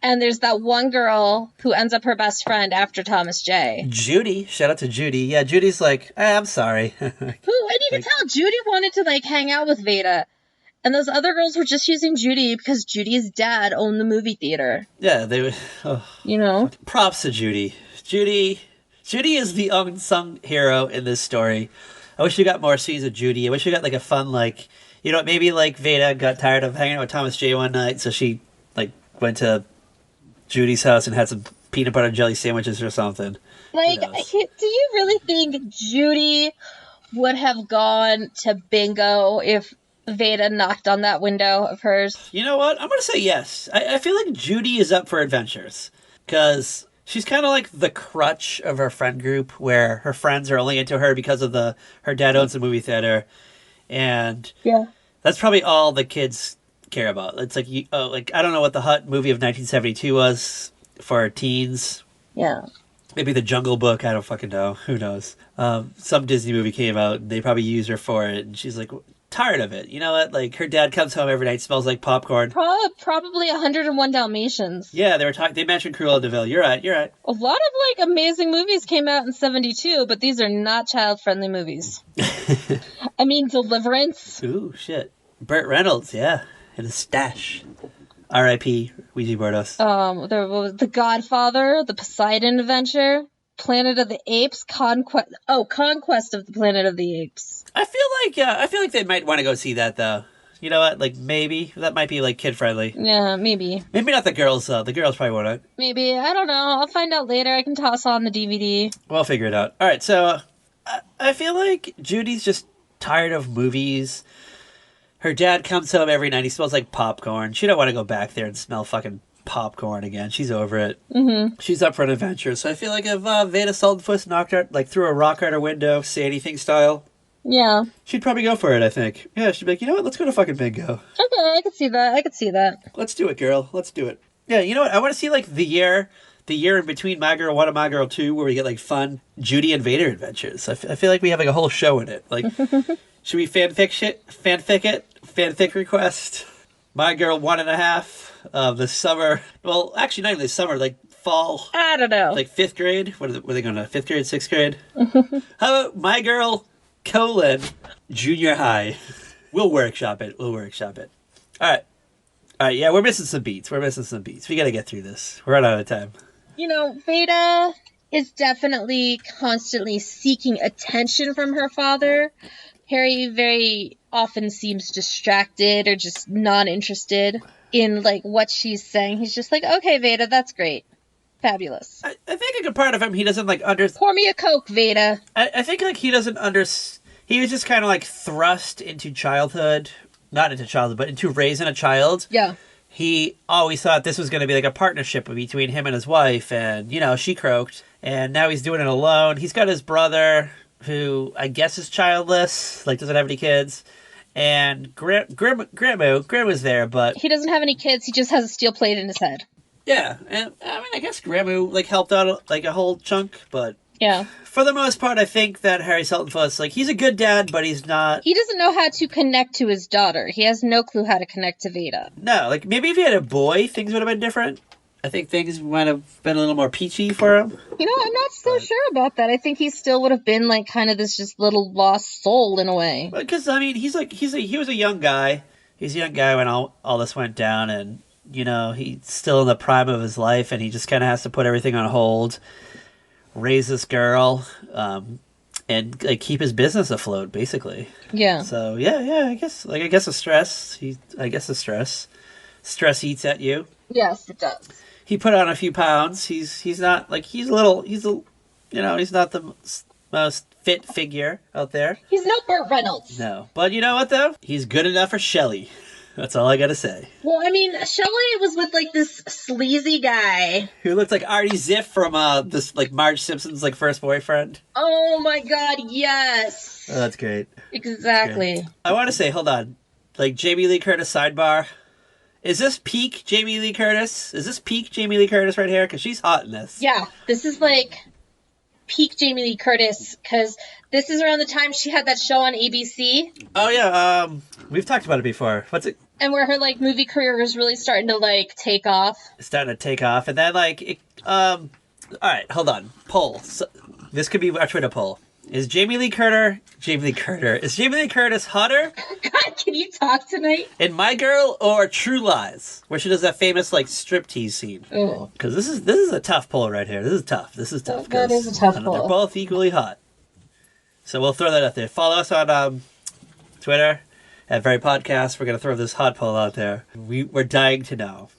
And there's that one girl who ends up her best friend after Thomas J. Judy. Shout out to Judy. Yeah, Judy's like, I'm sorry. Who? And you can tell Judy wanted to, like, hang out with Veda. And those other girls were just using Judy because Judy's dad owned the movie theater. Yeah, they would. Oh, you know? props to Judy. Judy is the unsung hero in this story. I wish we got more scenes of Judy. I wish we got like a fun, like, you know, maybe like Veda got tired of hanging out with Thomas J one night, so she like went to Judy's house and had some peanut butter and jelly sandwiches or something. Like, do you really think Judy would have gone to bingo if Veda knocked on that window of hers? You know what? I'm going to say yes. I feel like Judy is up for adventures because she's kind of like the crutch of her friend group where her friends are only into her because of her dad owns a movie theater. And yeah, that's probably all the kids care about. It's like, like I don't know what the hot movie of 1972 was for teens. Yeah. Maybe The Jungle Book. I don't fucking know. Who knows? Some Disney movie came out and they probably used her for it. And she's like tired of it. You know what? Like her dad comes home every night, smells like popcorn. Probably 101 Dalmatians. Yeah, they mentioned Cruella de Vil. You're right. A lot of like amazing movies came out in 72, but these are not child-friendly movies. I mean, Deliverance. Ooh, shit. Burt Reynolds, yeah. And his stash. R.I.P. Ouija Bordos. There was The Godfather, The Poseidon Adventure, Planet of the Apes, Conquest of the Planet of the Apes. I feel like they might want to go see that though. You know what? Like maybe that might be like kid friendly. Yeah, maybe. Maybe not the girls though. The girls probably won't. Maybe, I don't know. I'll find out later. I can toss on the DVD. We'll figure it out. All right, so I feel like Judy's just tired of movies. Her dad comes home every night. He smells like popcorn. She don't want to go back there and smell fucking popcorn again. She's over it. Mm-hmm. She's up for an adventure. So I feel like if Veda Sultenfuss knocked her, like threw a rock out her window, say anything style. Yeah. She'd probably go for it, I think. Yeah, she'd be like, you know what? Let's go to fucking bingo. Okay, I could see that. Let's do it, girl. Let's do it. Yeah, you know what? I want to see like the year in between My Girl 1 and My Girl 2 where we get like fun Judy and Vader adventures. I feel like we have like a whole show in it. Like, should we fanfic request? My Girl 1.5 the summer. Well, actually not even the summer, like fall. I don't know. Like 5th grade. Were they going to 5th grade, 6th grade? How about My Girl junior high? We'll workshop it. All right, yeah, we're missing some beats. We got to get through this. We're running out of time. You know, Veda is definitely constantly seeking attention from her father. Harry very often seems distracted or just not interested in, like, what she's saying. He's just like, okay, Veda, that's great. Fabulous. I think a good part of him, he doesn't, like, Pour me a Coke, Veda. I think, like, he doesn't he was just kind of, like, thrust into childhood. Not into childhood, but into raising a child. Yeah. He always thought this was going to be, like, a partnership between him and his wife, and, you know, she croaked. And now he's doing it alone. He's got his brother, who I guess is childless, like, doesn't have any kids. And Grandma's there, but... He doesn't have any kids, he just has a steel plate in his head. Yeah, and, I mean, I guess Grandma, like, helped out, like, a whole chunk, but... Yeah. For the most part, I think that Harry Sultenfuss, like, he's a good dad, but he's not... He doesn't know how to connect to his daughter. He has no clue how to connect to Veda. No, like, maybe if he had a boy, things would have been different. I think things might have been a little more peachy for him. You know, I'm not so sure about that. I think he still would have been, like, kind of this just little lost soul in a way. Because, I mean, he was a young guy. He's a young guy when all this went down, and, you know, he's still in the prime of his life, and he just kind of has to put everything on hold, raise this girl, and, like, keep his business afloat, basically. Yeah. So, yeah, I guess the stress. Stress eats at you. Yes, it does. He put on a few pounds. He's not like he's not the most fit figure out there. He's no Burt Reynolds. No, but you know what though? He's good enough for Shelley. That's all I gotta say. Well, I mean, Shelley was with like this sleazy guy who looked like Artie Ziff from this like Marge Simpson's like first boyfriend. Oh my God, yes. Oh, that's great. Exactly. That's great. I want to say, hold on, like Jamie Lee Curtis sidebar. Is this peak Jamie Lee Curtis? Right here? Because she's hot in this. Yeah, this is like peak Jamie Lee Curtis, because this is around the time she had that show on ABC. Oh, yeah, we've talked about it before. What's it? And where her, like, movie career is really starting to, like, take off. And then, like, all right, hold on. Poll. So, this could be our Twitter poll. Is Jamie Lee Curtis hotter God, can you talk tonight? in My Girl or True Lies, where she does that famous like striptease scene? Oh, Because this is a tough pull right here. This is tough. that is a tough They're pull. both equally hot. So we'll throw that out there. Follow us on Twitter at Very Podcast. We're gonna throw this hot poll out there. We're dying to know.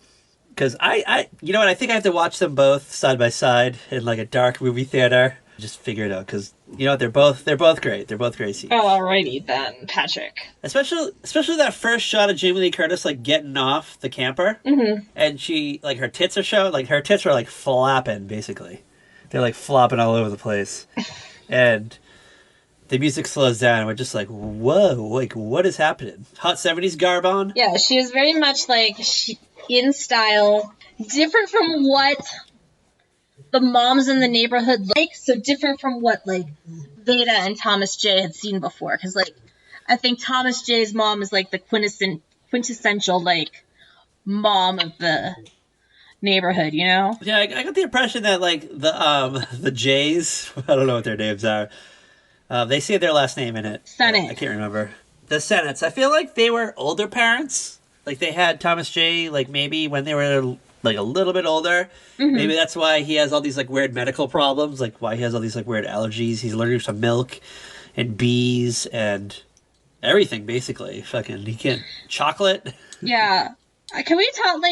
Because I you know what, I think I have to watch them both side by side in like a dark movie theater. Just figure it out, because you know what, they're both great. They're both great scenes. Oh, alrighty then, Patrick. Especially that first shot of Jamie Lee Curtis like getting off the camper, and she like her tits are showing, like her tits are like flapping basically. They're like flopping all over the place, and the music slows down. And we're just like, whoa, like what is happening? Hot 70s garb on. Yeah, she is very much like in style, different from what the moms in the neighborhood like, so different from what like Veda and Thomas J had seen before, because like I think Thomas J's mom is like the quintessential like mom of the neighborhood, you know? Yeah, I got the impression that like the Jays, I don't know what their names are. They say their last name in it. Sennett. I can't remember. The Sennetts. I feel like they were older parents. Like they had Thomas J. like maybe when they were like a little bit older. Maybe that's why he has all these like weird medical problems, like why he has all these like weird allergies. He's allergic to milk and bees and everything basically. Fucking he can't chocolate. Yeah. Can we talk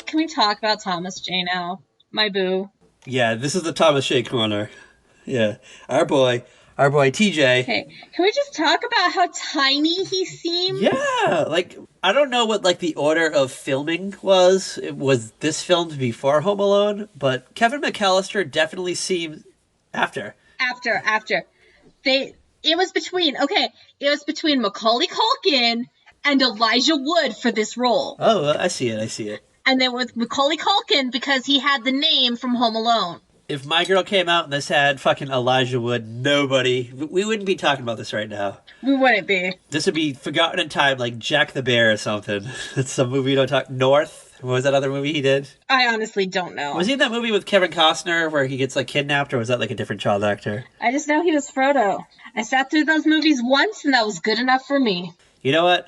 can we talk about Thomas J now? My boo. Yeah, this is the Thomas J corner. Yeah. Our boy TJ. Okay. Can we just talk about how tiny he seemed? Yeah, like I don't know what like the order of filming was. Was this filmed before Home Alone? But Kevin McAllister definitely seemed after. After. It was between Macaulay Culkin and Elijah Wood for this role. Oh, I see it. And then with Macaulay Culkin because he had the name from Home Alone. If My Girl came out and this had fucking Elijah Wood, we wouldn't be talking about this right now. We wouldn't be. This would be forgotten in time, like Jack the Bear or something. It's some movie you don't talk. North. What was that other movie he did? I honestly don't know. Was he in that movie with Kevin Costner where he gets like kidnapped, or was that like a different child actor? I just know he was Frodo. I sat through those movies once and that was good enough for me. You know what?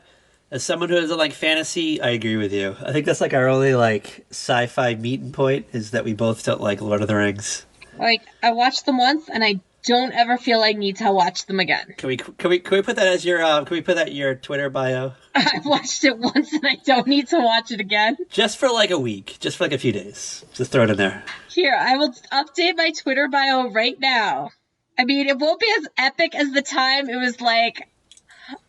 As someone who doesn't like fantasy, I agree with you. I think that's like our only like sci-fi meeting point is that we both don't like Lord of the Rings. Like I watched them once and I don't ever feel I need to watch them again. Can we put that as your can we put that in your Twitter bio? I watched it once and I don't need to watch it again. Just for like a week, just for like a few days. Just throw it in there. Here, I will update my Twitter bio right now. I mean, it won't be as epic as the time it was like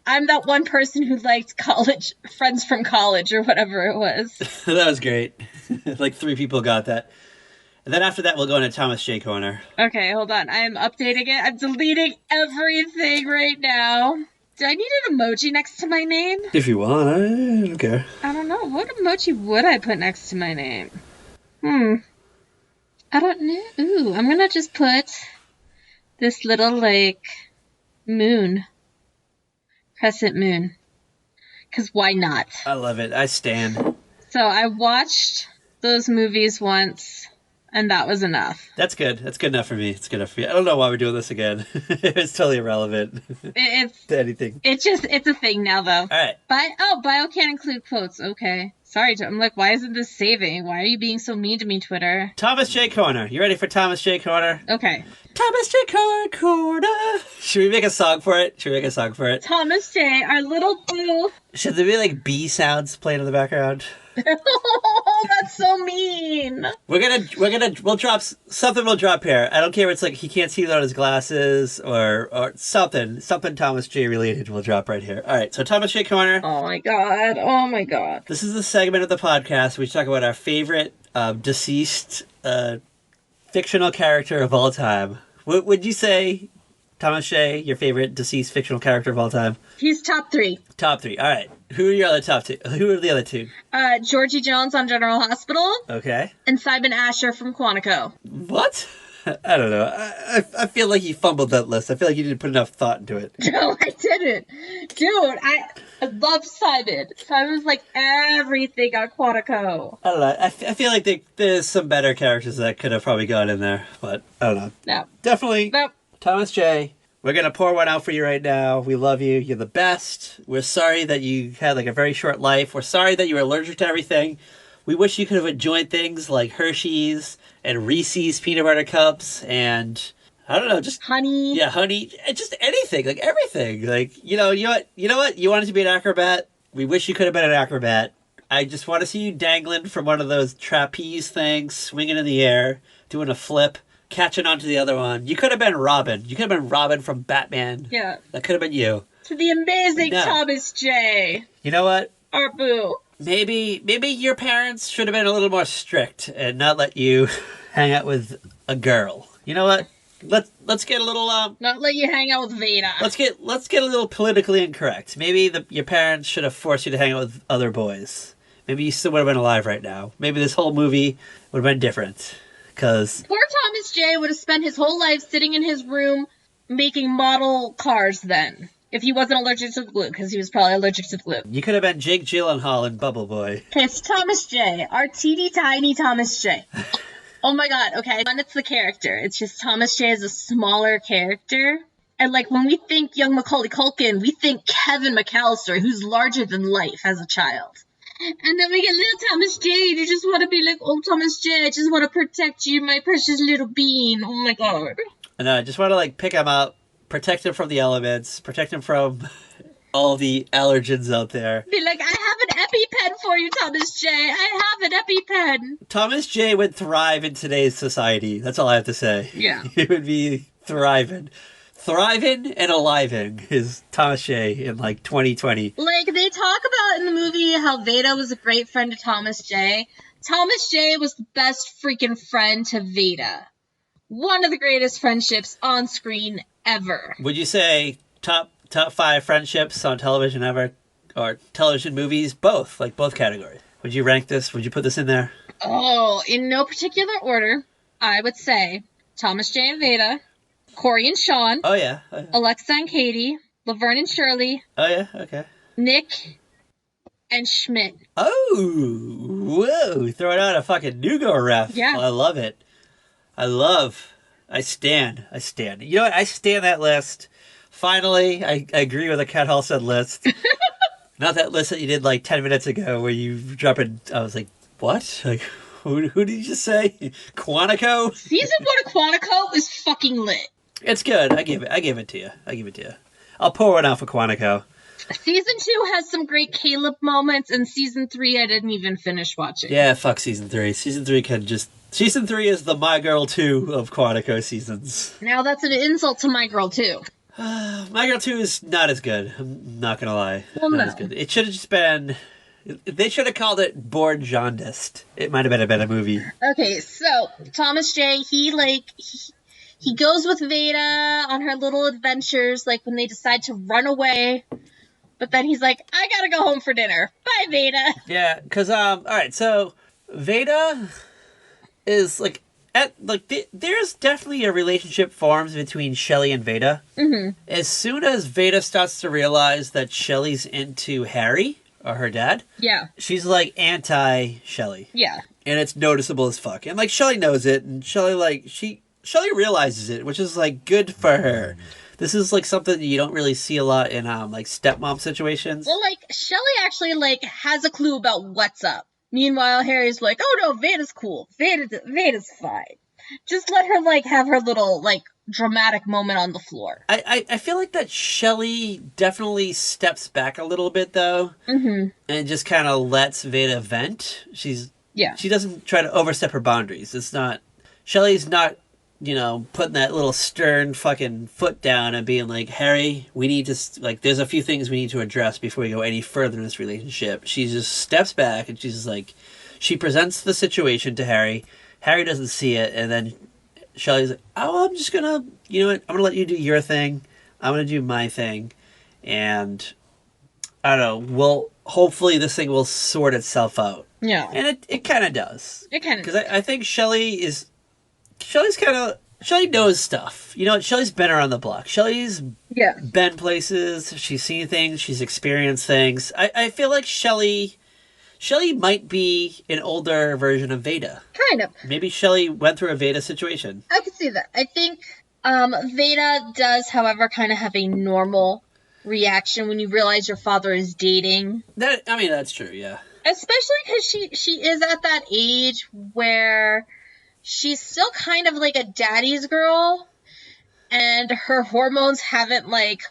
I'm that one person who liked college friends from college or whatever it was. That was great. Like 3 people got that. And then after that, we'll go into Thomas J. Corner. Okay, hold on. I am updating it. I'm deleting everything right now. Do I need an emoji next to my name? If you want, I don't care. I don't know. What emoji would I put next to my name? I don't know. Ooh, I'm gonna just put this little, like, moon. Crescent moon. Because why not? I love it. I stand. So I watched those movies once, and that was enough. That's good. That's good enough for me. It's good enough for you. I don't know why we're doing this again. It's totally irrelevant It's to anything. it's a thing now, though. All right. Bio can't include quotes. Okay. Sorry, I'm like, why isn't this saving? Why are you being so mean to me, Twitter? Thomas J. Corner. You ready for Thomas J. Corner? Okay. Thomas J. Corner. Should we make a song for it? Thomas J., our little boo. Should there be like bee sounds playing in the background? Oh, that's so mean. We'll drop something. We'll drop here. I don't care if it's like he can't see without his glasses or something Thomas J. related. We'll drop right here. All right. So Thomas J. Corner. Oh my god. This is the segment of the podcast where we talk about our favorite deceased fictional character of all time. What would you say, Thomas J., your favorite deceased fictional character of all time? He's top 3. Top 3. All right. Who are your other top 2? Who are the other 2? Georgie Jones on General Hospital. Okay. And Simon Asher from Quantico. What? I don't know. I feel like you fumbled that list. I feel like you didn't put enough thought into it. No, I didn't. Dude, I love Simon. Simon's like everything on Quantico. I don't know. I feel like there's some better characters that could have probably gone in there, but I don't know. No. Definitely. Nope. Thomas J., we're going to pour one out for you right now. We love you. You're the best. We're sorry that you had like a very short life. We're sorry that you were allergic to everything. We wish you could have enjoyed things like Hershey's and Reese's peanut butter cups and I don't know, just honey. Yeah, honey, just anything, like everything. Like, you know what? You wanted to be an acrobat. We wish you could have been an acrobat. I just want to see you dangling from one of those trapeze things, swinging in the air, doing a flip, catching onto the other one. You could have been Robin. You could have been Robin from Batman. Yeah. That could have been you. To the amazing Thomas J. You know what? Our boo. Maybe your parents should have been a little more strict and not let you hang out with a girl. You know what? Let's get a little not let you hang out with Veda. Let's get a little politically incorrect. Maybe your parents should have forced you to hang out with other boys. Maybe you still would have been alive right now. Maybe this whole movie would have been different. Cause poor Thomas J would have spent his whole life sitting in his room making model cars then. If he wasn't allergic to the glue, because he was probably allergic to the glue. You could have been Jake Gyllenhaal in Bubble Boy. Okay, it's Thomas J. Our teeny tiny Thomas J. Oh my god, okay. And it's the character. It's just Thomas J is a smaller character. And like when we think young Macaulay Culkin, we think Kevin McAllister, who's larger than life as a child. And then we get little Thomas J. You just want to be like, oh, Thomas J, I just want to protect you, my precious little bean. Oh my god. And I just want to like pick him up, protect him from the elements, protect him from all the allergens out there. Be like, I have an EpiPen for you, Thomas J. I have an EpiPen. Thomas J would thrive in today's society. That's all I have to say. Yeah. He would be thriving. Thriving and aliving is Thomas J in like 2020. Like they talk about in the movie how Veda was a great friend to Thomas J. Thomas J was the best freaking friend to Veda. One of the greatest friendships on screen ever. Would you say top 5 friendships on television ever? Or television movies? Both. Like both categories. Would you rank this? Would you put this in there? Oh, in no particular order, I would say Thomas J and Veda, Corey and Sean. Oh yeah. Alexa and Katie, Laverne and Shirley. Oh yeah, okay. Nick and Schmidt. Oh, whoa. Throwing out a fucking Nugo ref. Yeah. I love it. I stand. You know what? I stand that list. Finally, I agree with the Cat Hall said list. Not that list that you did like 10 minutes ago where you drop it. I was like, what? Like, who did you just say? Quantico? Season 1 of Quantico is fucking lit. It's good. I give it to you. I'll pour one out for Quantico. Season 2 has some great Caleb moments, and Season 3 I didn't even finish watching. Yeah, fuck Season 3. Season 3 is the My Girl 2 of Quantico seasons. Now that's an insult to My Girl 2. My Girl 2 is not as good. I'm not gonna lie. Well, not no. as good. It should have just been... They should have called it Born Jaundiced. It might have been a better movie. Okay, so Thomas J, he goes with Veda on her little adventures, like when they decide to run away. But then he's like, I gotta go home for dinner. Bye, Veda. Yeah, because, alright, so Veda is, there's definitely a relationship forms between Shelley and Veda. Mm-hmm. As soon as Veda starts to realize that Shelley's into Harry, or her dad, yeah, she's, like, anti-Shelley. Yeah. And it's noticeable as fuck. And, like, Shelley knows it, and Shelley realizes it, which is, like, good for her. This is, like, something that you don't really see a lot in, like, stepmom situations. Well, like, Shelley actually, like, has a clue about what's up. Meanwhile, Harry's like, oh no, Veda's cool. Veda's fine. Just let her, like, have her little, like, dramatic moment on the floor. I feel like that Shelley definitely steps back a little bit, though. Mm-hmm. And just kind of lets Veda vent. She doesn't try to overstep her boundaries. Shelley's not, putting that little stern fucking foot down and being like, Harry, we need to, like, there's a few things we need to address before we go any further in this relationship. She just steps back and she's like, she presents the situation to Harry. Harry doesn't see it, and then Shelley's like, oh, I'm just gonna, I'm gonna let you do your thing. I'm gonna do my thing. And, I don't know, hopefully this thing will sort itself out. Yeah. And it kind of does. It kind of does. Because I think Shelley knows stuff. You know what? Shelley's been around the block. Shelley's been places. She's seen things. She's experienced things. I feel like Shelley might be an older version of Veda. Kind of. Maybe Shelley went through a Veda situation. I could see that. I think Veda does, however, kind of have a normal reaction when you realize your father is dating. That's true, yeah. Especially because she is at that age where she's still kind of like a daddy's girl, and her hormones haven't, like,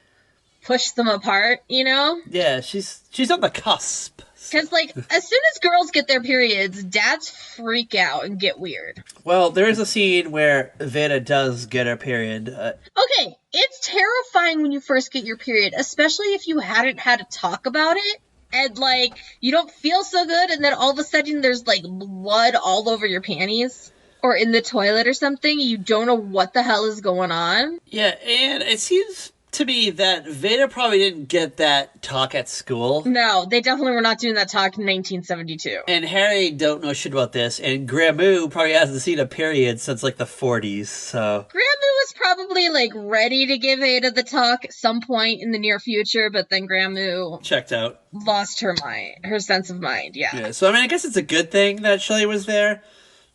pushed them apart, you know? Yeah, she's on the cusp. Because, like, as soon as girls get their periods, dads freak out and get weird. Well, there is a scene where Veda does get her period. Okay, it's terrifying when you first get your period, especially if you hadn't had a talk about it, and, like, you don't feel so good, and then all of a sudden there's, like, blood all over your panties, or in the toilet or something. You don't know what the hell is going on. Yeah, and it seems to me that Veda probably didn't get that talk at school. No, they definitely were not doing that talk in 1972. And Harry don't know shit about this, and Gramu probably hasn't seen a period since, like, the 40s, so... Gramu was probably, like, ready to give Ada the talk at some point in the near future, but then Gramu... checked out. Lost her mind, her sense of mind, yeah. So, I mean, I guess it's a good thing that Shelley was there.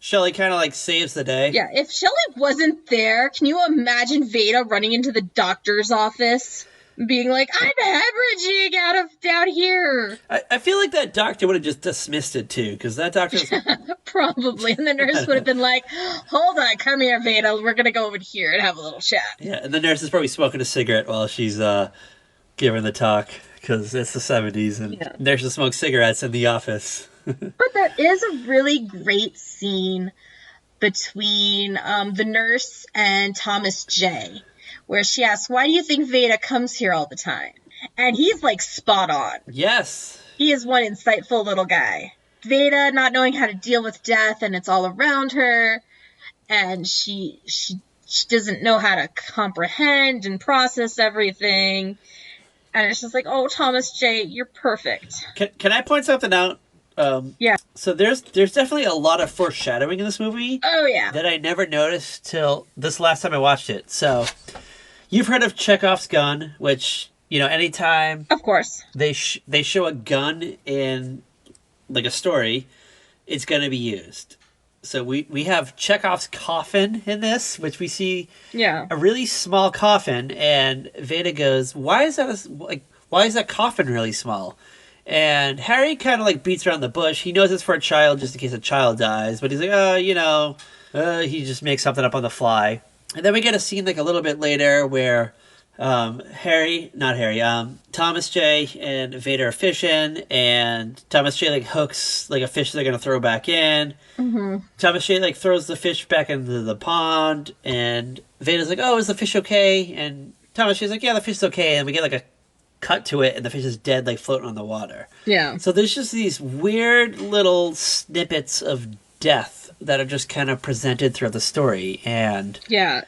Shelley kind of, like, saves the day. Yeah, if Shelley wasn't there, can you imagine Veda running into the doctor's office and being like, I'm hemorrhaging out here? I feel like that doctor would have just dismissed it, too, because that doctor's... Probably, and the nurse would have been like, hold on, come here, Veda, we're going to go over here and have a little chat. Yeah, and the nurse is probably smoking a cigarette while she's giving the talk, because it's the 70s, and nurses smoke cigarettes in the office. But there is a really great scene between the nurse and Thomas J, where she asks, why do you think Veda comes here all the time? And he's, like, spot on. Yes. He is one insightful little guy. Veda not knowing how to deal with death, and it's all around her, and she doesn't know how to comprehend and process everything. And it's just like, oh, Thomas J, you're perfect. Can I point something out? Yeah. So there's definitely a lot of foreshadowing in this movie. Oh, yeah. That I never noticed till this last time I watched it. So, you've heard of Chekhov's gun, which, you know, anytime... Of course. They show a gun in, like, a story, it's going to be used. So we have Chekhov's coffin in this, which we see a really small coffin, and Veda goes, why is that coffin really small? And Harry kind of, like, beats around the bush. He knows it's for a child just in case a child dies. But he's like, he just makes something up on the fly. And then we get a scene, like, a little bit later where Thomas J and Vader are fishing. And Thomas J, like, hooks, like, a fish they're going to throw back in. Mm-hmm. Thomas J, like, throws the fish back into the pond. And Vader's like, oh, is the fish okay? And Thomas J's like, yeah, the fish's okay. And we get, like, a cut to it, and the fish is dead, like, floating on the water. Yeah. So there's just these weird little snippets of death that are just kind of presented throughout the story, and I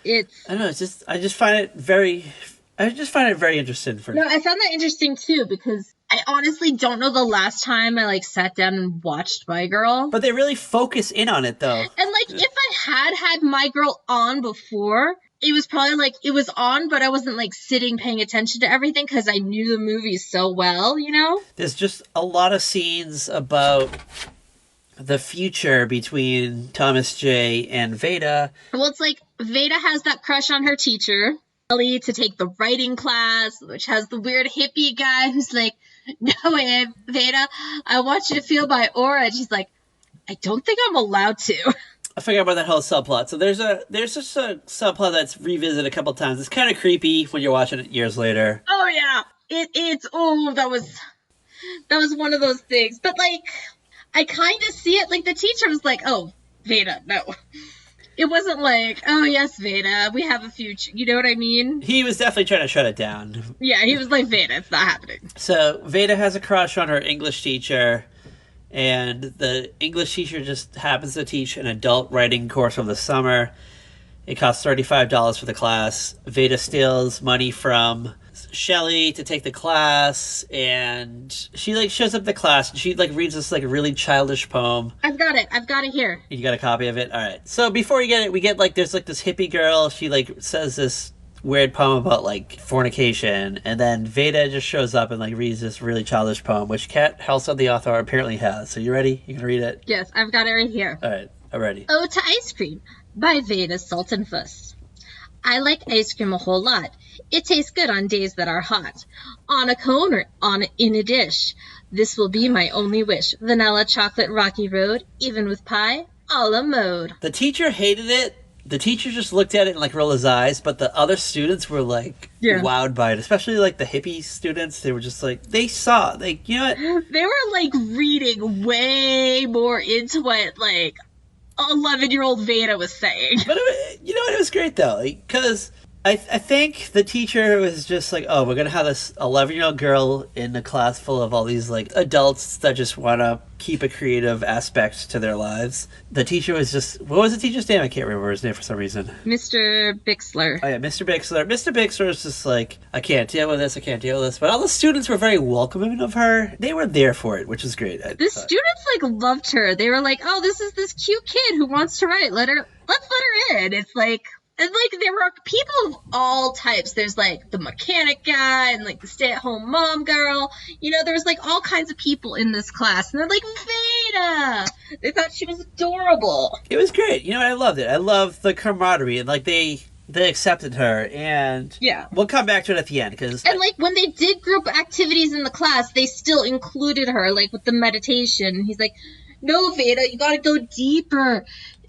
don't know. I just find it very interesting. No, I found that interesting too, because I honestly don't know the last time I, like, sat down and watched My Girl. But they really focus in on it, though. And, like, if I had My Girl on before, it was probably, like, it was on, but I wasn't, like, sitting paying attention to everything because I knew the movie so well, you know? There's just a lot of scenes about the future between Thomas J and Veda. Well, it's like Veda has that crush on her teacher, Ellie, to take the writing class, which has the weird hippie guy who's like, no way, Veda, I want you to feel my aura. And she's like, I don't think I'm allowed to. I forgot about that whole subplot. So there's just a subplot that's revisited a couple times. It's kind of creepy when you're watching it years later. Oh yeah, that was one of those things. But, like, I kind of see it. Like, the teacher was like, oh, Veda, no. It wasn't like, oh yes, Veda, we have a future. You know what I mean? He was definitely trying to shut it down. Yeah, he was like, Veda, it's not happening. So Veda has a crush on her English teacher. And the English teacher just happens to teach an adult writing course over the summer. It costs $35 for the class. Veda steals money from Shelley to take the class, and she, like, shows up the class, and she, like, reads this, like, really childish poem. I've got it here. You got a copy of it? All right. So before you get it, we get, like, there's, like, this hippie girl. She, like, says this weird poem about, like, fornication, and then Veda just shows up and, like, reads this really childish poem, which Kat Halstead, the author, apparently has. So you ready? You can read it? Yes, I've got it right here. All right, I'm ready. Ode to Ice Cream by Veda Sultan Fuss. I like ice cream a whole lot. It tastes good on days that are hot. On a cone or in a dish. This will be my only wish. Vanilla chocolate rocky road, even with pie, a la mode. The teacher hated it. The teacher just looked at it and like rolled his eyes, but the other students were like wowed by it, especially like the hippie students. They were just like, they saw, like, you know what? They were like reading way more into what like 11-year-old Veda was saying. But you know what? It was great though, because I think the teacher was just like, oh, we're gonna have this 11-year-old girl in a class full of all these like adults that just want to keep a creative aspect to their lives. The teacher was just, what was the teacher's name? I can't remember his name for some reason. Mr. Bixler. Oh yeah, Mr. Bixler. Mr. Bixler was just like, I can't deal with this. I can't deal with this. But all the students were very welcoming of her. They were there for it, which was great. The students like loved her. They were like, oh, this is this cute kid who wants to write. Let's let her in. It's like. And, like, there were people of all types. There's, like, the mechanic guy and, like, the stay-at-home mom girl. You know, there was, like, all kinds of people in this class. And they're like, Veda! They thought she was adorable. It was great. You know what? I loved it. I loved the camaraderie. And, like, they accepted her. And we'll come back to it at the end. And, like, when they did group activities in the class, they still included her, like, with the meditation. He's like, no, Veda, you gotta go deeper.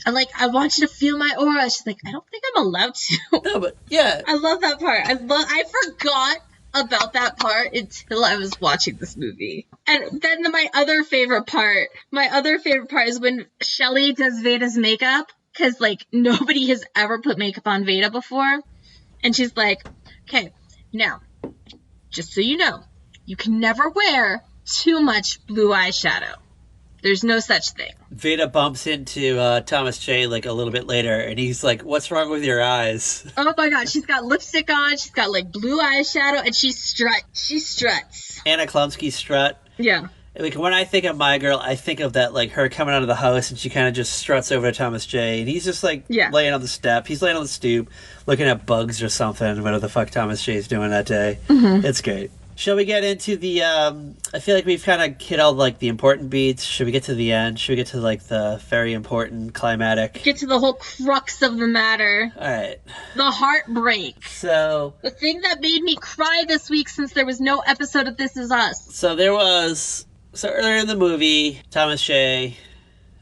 I want you to feel my aura. She's like, I don't think I'm allowed to. No, but yeah. I love that part. I forgot about that part until I was watching this movie. And then my other favorite part is when Shelley does Veda's makeup. Because, like, nobody has ever put makeup on Veda before. And she's like, okay, now, just so you know, you can never wear too much blue eyeshadow. There's no such thing. Veda bumps into Thomas J like a little bit later, and he's like, what's wrong with your eyes? Oh my god, she's got lipstick on, she's got like blue eyeshadow, and she struts. Anna Klumsky strut. Yeah. Like, when I think of My Girl, I think of that, like, her coming out of the house, and she kind of just struts over to Thomas J, and he's just, like, laying on the step. He's laying on the stoop, looking at bugs or something, whatever the fuck Thomas J's doing that day. Mm-hmm. It's great. Shall we get into the, I feel like we've kind of hit all, like, the important beats. Should we get to the end? Should we get to, like, the very important climatic? Get to the whole crux of the matter. All right. The heartbreak. So. The thing that made me cry this week since there was no episode of This Is Us. So earlier in the movie, Thomas J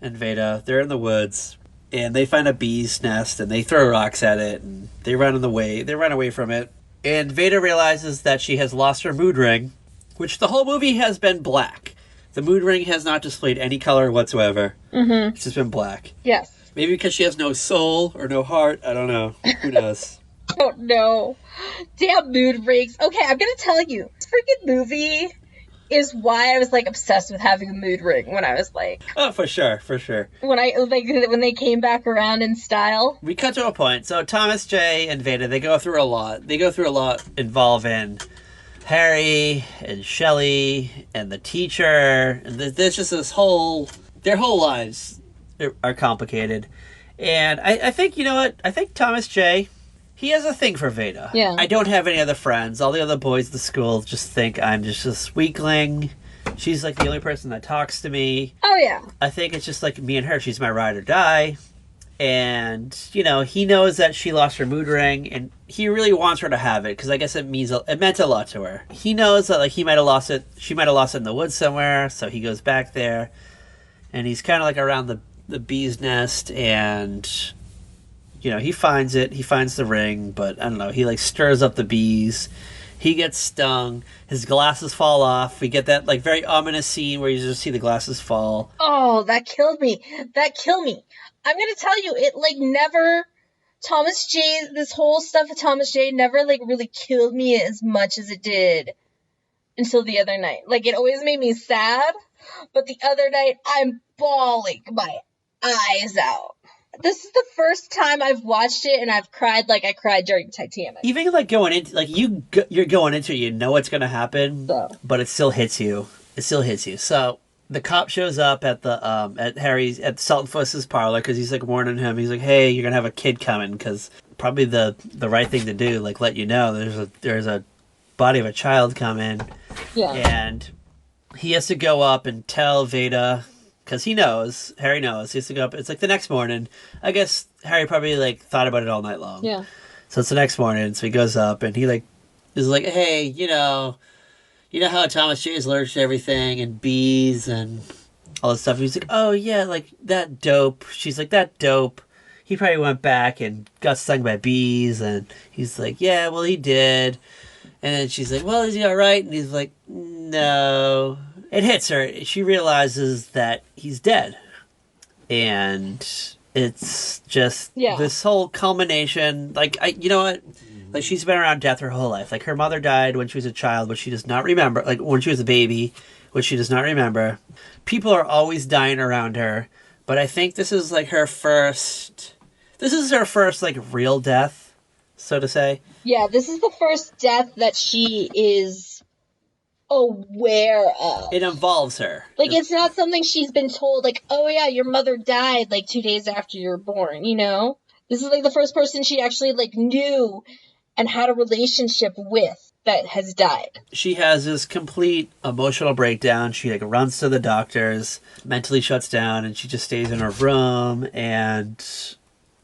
and Veda, they're in the woods, and they find a bee's nest, and they throw rocks at it, and they run away from it. And Veda realizes that she has lost her mood ring, which the whole movie has been black. The mood ring has not displayed any color whatsoever. Mm-hmm. It's just been black. Yes. Maybe because she has no soul or no heart. I don't know. Who knows? Oh, no. Damn mood rings. Okay, I'm going to tell you. This freaking movie is why I was, like, obsessed with having a mood ring when I was, like... Oh, for sure. When they came back around in style. We cut to a point. So Thomas J and Veda, they go through a lot. Involving Harry and Shelley and the teacher. And there's just this whole... Their whole lives are complicated. And I think, you know what? I think Thomas J... He has a thing for Veda. Yeah. I don't have any other friends. All the other boys at the school just think I'm just this weakling. She's like the only person that talks to me. Oh, yeah. I think it's just like me and her. She's my ride or die. And, you know, he knows that she lost her mood ring, and he really wants her to have it, because I guess it meant a lot to her. He knows that, like, she might have lost it in the woods somewhere, so he goes back there, and he's kind of, like, around the bee's nest, and... You know, he finds the ring, but I don't know, he like stirs up the bees. He gets stung. His glasses fall off. We get that like very ominous scene where you just see the glasses fall. Oh, that killed me. I'm going to tell you, it like never, this whole stuff with Thomas J never like really killed me as much as it did until the other night. Like it always made me sad, but the other night I'm bawling my eyes out. This is the first time I've watched it and I've cried like I cried during Titanic. Even like going into like you're going into it, you know what's going to happen, but it still hits you. So the cop shows up at the at Sultan Fuss's parlor because he's like warning him. He's like, "Hey, you're gonna have a kid coming," because probably the right thing to do, like let you know there's a body of a child coming. Yeah, and he has to go up and tell Veda. Because Harry knows, he has to go up. It's like the next morning. I guess Harry probably like thought about it all night long. Yeah. So it's the next morning, so he goes up and he like is like, hey, you know how Thomas J is allergic to everything and bees and all this stuff. He's like, oh yeah, like that dope. She's like, that dope. He probably went back and got stung by bees, and he's like, yeah, well he did. And then she's like, well, is he all right? And he's like, no. It hits her. She realizes that he's dead. And it's just this whole culmination. Like, you know what? Like, she's been around death her whole life. Like, her mother died when she was a child, which she does not remember. Like, when she was a baby, which she does not remember. People are always dying around her. But I think this is, like, her first... This is her first, like, real death, so to say. Yeah, this is the first death that she is aware of. It involves her. Like, it's not something she's been told, like, oh yeah, your mother died, like, 2 days after you were born, you know? This is, like, the first person she actually, like, knew and had a relationship with that has died. She has this complete emotional breakdown. She, like, runs to the doctors, mentally shuts down, and she just stays in her room, and,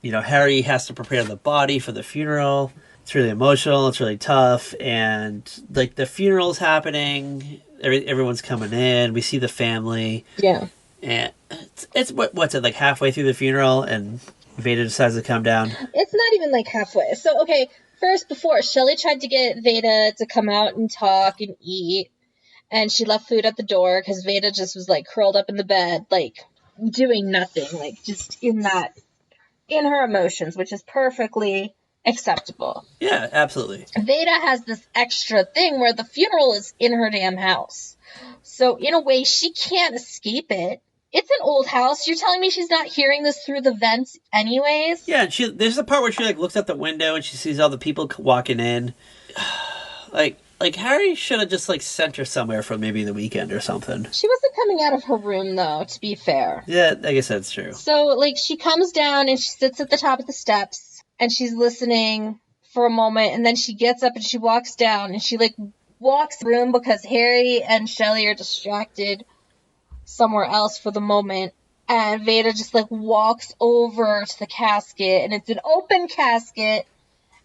you know, Harry has to prepare the body for the funeral. It's really emotional, it's really tough, and, like, the funeral's happening, everyone's coming in, we see the family. Yeah. And it's what's it, like, halfway through the funeral, and Veda decides to come down? It's not even, like, halfway. So, okay, first, before, Shelley tried to get Veda to come out and talk and eat, and she left food at the door, because Veda just was, like, curled up in the bed, like, doing nothing, like, just in her emotions, which is perfectly acceptable. Yeah, absolutely. Veda has this extra thing where the funeral is in her damn house. So, in a way, she can't escape it. It's an old house. You're telling me she's not hearing this through the vents anyways? Yeah, there's a part where she, like, looks out the window and she sees all the people walking in. Like Harry should have just, like, sent her somewhere for maybe the weekend or something. She wasn't coming out of her room, though, to be fair. Yeah, I guess that's true. So, like, she comes down and she sits at the top of the steps and she's listening for a moment, and then she gets up and she walks down and she, like, walks the room because Harry and Shelley are distracted somewhere else for the moment, and Veda just, like, walks over to the casket, and it's an open casket,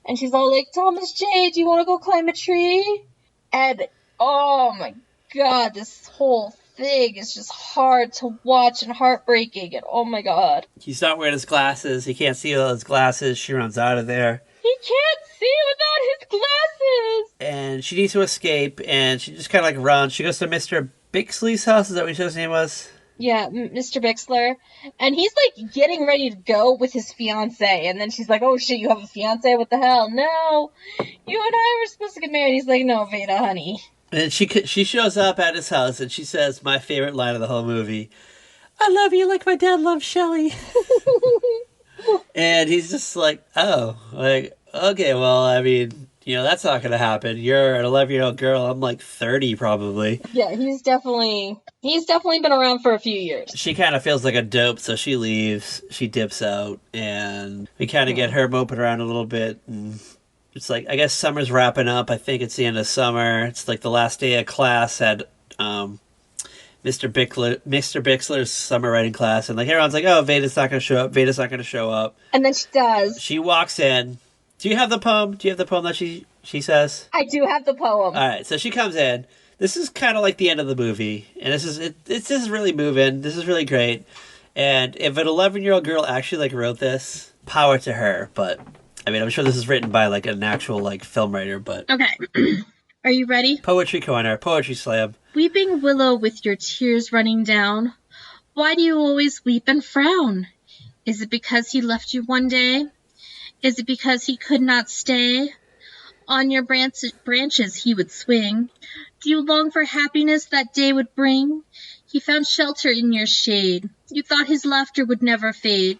and she's all like, Thomas J, do you want to go climb a tree? And, oh my god, this whole thing is just hard to watch and heartbreaking, and oh my god. He's not wearing his glasses, he can't see without his glasses, she runs out of there. He can't see without his glasses! And she needs to escape, and she just kind of, like, runs. She goes to Mr. Bixley's house, is that what his name was? Yeah, Mr. Bixler. And he's, like, getting ready to go with his fiancé. And then she's like, oh, shit, you have a fiancé? What the hell? No. You and I were supposed to get married. He's like, no, Veda, honey. And she shows up at his house, and she says my favorite line of the whole movie, I love you like my dad loved Shelley. And he's just like, oh, like, okay, well, I mean, you know, that's not going to happen. You're an 11-year-old girl. I'm like 30 probably. Yeah, he's definitely been around for a few years. She kind of feels like a dope, so she leaves. She dips out, and we kind of get her moping around a little bit. And it's like, I guess summer's wrapping up. I think it's the end of summer. It's like the last day of class at Mr. Bixler's summer writing class. And like everyone's like, oh, Veda's not going to show up. Veda's not going to show up. And then she does. She walks in. Do you have the poem? Do you have the poem that she says? I do have the poem. All right, so she comes in. This is kind of like the end of the movie, and this is really moving. This is really great. And if an 11-year-old girl actually like wrote this, power to her. But I mean, I'm sure this is written by like an actual like film writer. But okay, are you ready? Poetry corner, poetry slam. Weeping willow with your tears running down, why do you always weep and frown? Is it because he left you one day? Is it because he could not stay? On your branches he would swing. Do you long for happiness that day would bring? He found shelter in your shade. You thought his laughter would never fade.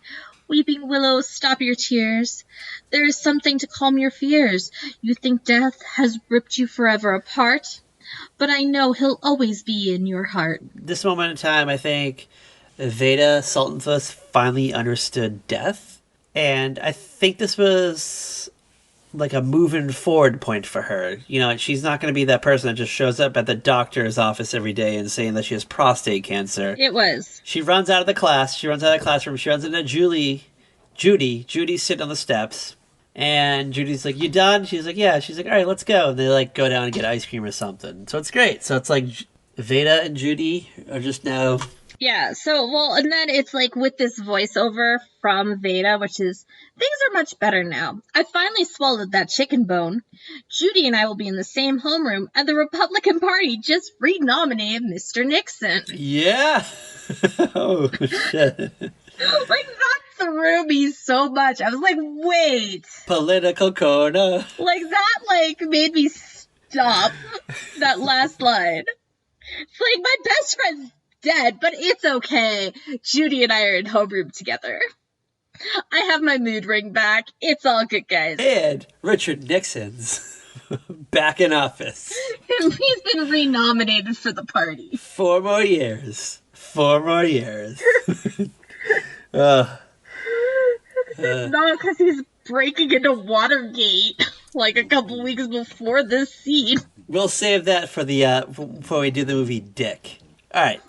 Weeping willow, stop your tears. There is something to calm your fears. You think death has ripped you forever apart, but I know he'll always be in your heart. This moment in time, I think Veda Sultanthus finally understood death. And I think this was like a moving forward point for her. You know, she's not going to be that person that just shows up at the doctor's office every day and saying that she has prostate cancer. It was. She runs out of the class. She runs out of the classroom. She runs into Judy. Judy's sitting on the steps. And Judy's like, "You done?" She's like, "Yeah." She's like, "All right, let's go." And they like go down and get ice cream or something. So it's great. So it's like Veda and Judy are just now. Yeah, so, well, and then it's like with this voiceover from Veda, which is, things are much better now. I finally swallowed that chicken bone. Judy and I will be in the same homeroom, and the Republican Party just renominated Mr. Nixon. Yeah. Oh shit. Like, that threw me so much. I was like, wait. Political corner. Like, that, like, made me stop that last line. It's like, my best friend's dead, but it's okay. Judy and I are in homeroom together. I have my mood ring back. It's all good, guys. And Richard Nixon's back in office. He's been renominated for the party. 4 more years. 4 more years. No, because he's breaking into Watergate like a couple weeks before this scene. We'll save that for the before we do the movie Dick. All right.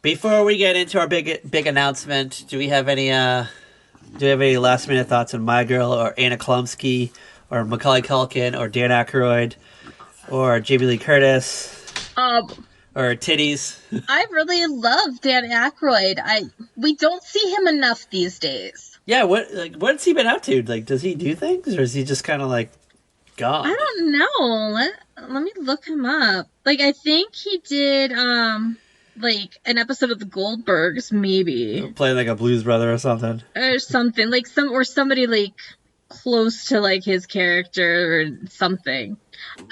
Before we get into our big announcement, do we have any last minute thoughts on My Girl or Anna Klumsky or Macaulay Culkin or Dan Aykroyd or Jamie Lee Curtis or titties? I really love Dan Aykroyd. We don't see him enough these days. Yeah, what's he been up to? Like, does he do things or is he just kind of like gone? I don't know. Let me look him up. Like, I think he did like an episode of the Goldbergs, maybe. Playing like a blues brother or something. Or something. Like somebody like close to like his character or something.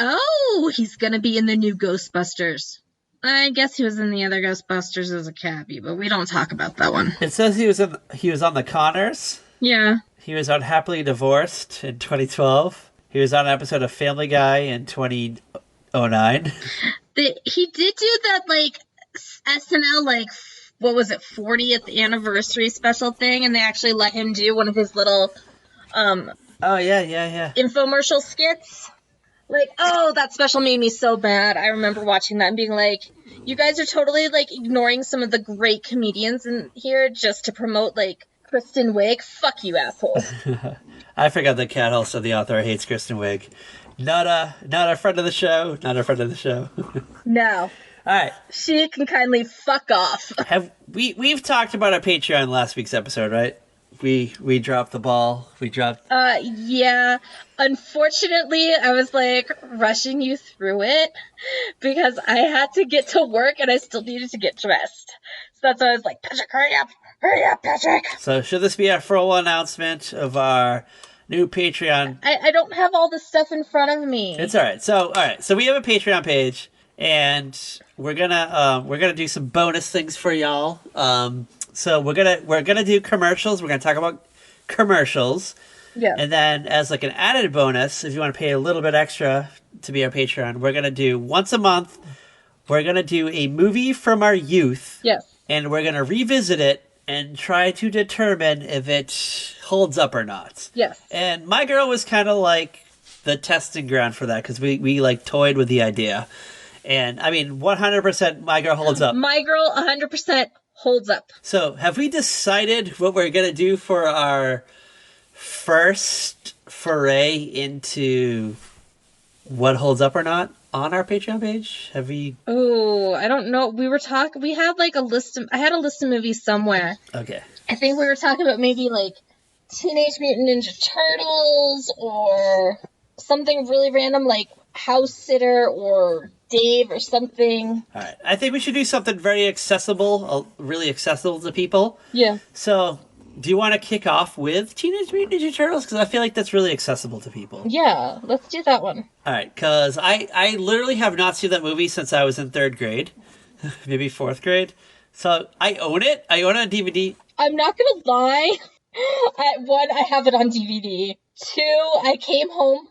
Oh, he's gonna be in the new Ghostbusters. I guess he was in the other Ghostbusters as a cabbie, but we don't talk about that one. It says he was on the Connors. Yeah. He was on Happily Divorced in 2012. He was on an episode of Family Guy in 2009. He did do that like SNL, like, what was it, 40th anniversary special thing, and they actually let him do one of his little infomercial skits. Like, oh, that special made me so mad. I remember watching that and being like, you guys are totally like ignoring some of the great comedians in here just to promote like Kristen Wiig. Fuck you, asshole. I forgot that Cat also the author hates Kristen Wiig. Not a friend of the show. Not a friend of the show. No. All right. She can kindly fuck off. We've talked about our Patreon last week's episode, right? We dropped the ball. Yeah. Unfortunately, I was like rushing you through it because I had to get to work and I still needed to get dressed. So that's why I was like, Patrick, hurry up, Patrick. So should this be our full announcement of our new Patreon? I don't have all the stuff in front of me. It's all right. So we have a Patreon page. And we're gonna do some bonus things for y'all. So we're gonna do commercials. We're gonna talk about commercials. Yeah. And then as like an added bonus, if you want to pay a little bit extra to be our Patreon, we're gonna do once a month. We're gonna do a movie from our youth. Yes. And we're gonna revisit it and try to determine if it holds up or not. Yes. And My Girl was kind of like the testing ground for that because we like toyed with the idea. And, I mean, 100% My Girl holds up. My Girl 100% holds up. So, have we decided what we're going to do for our first foray into what holds up or not on our Patreon page? Have we... Oh, I don't know. We had like I had a list of movies somewhere. Okay. I think we were talking about maybe like Teenage Mutant Ninja Turtles or something really random like House Sitter or Dave or something. All right. I think we should do something very accessible, really accessible to people. Yeah. So, do you want to kick off with Teenage Mutant Ninja Turtles? Because I feel like that's really accessible to people. Yeah, let's do that one. All right, because I literally have not seen that movie since I was in 3rd grade, maybe 4th grade. So, I own it. I own it on DVD. I'm not going to lie. One, I have it on DVD. Two, I came home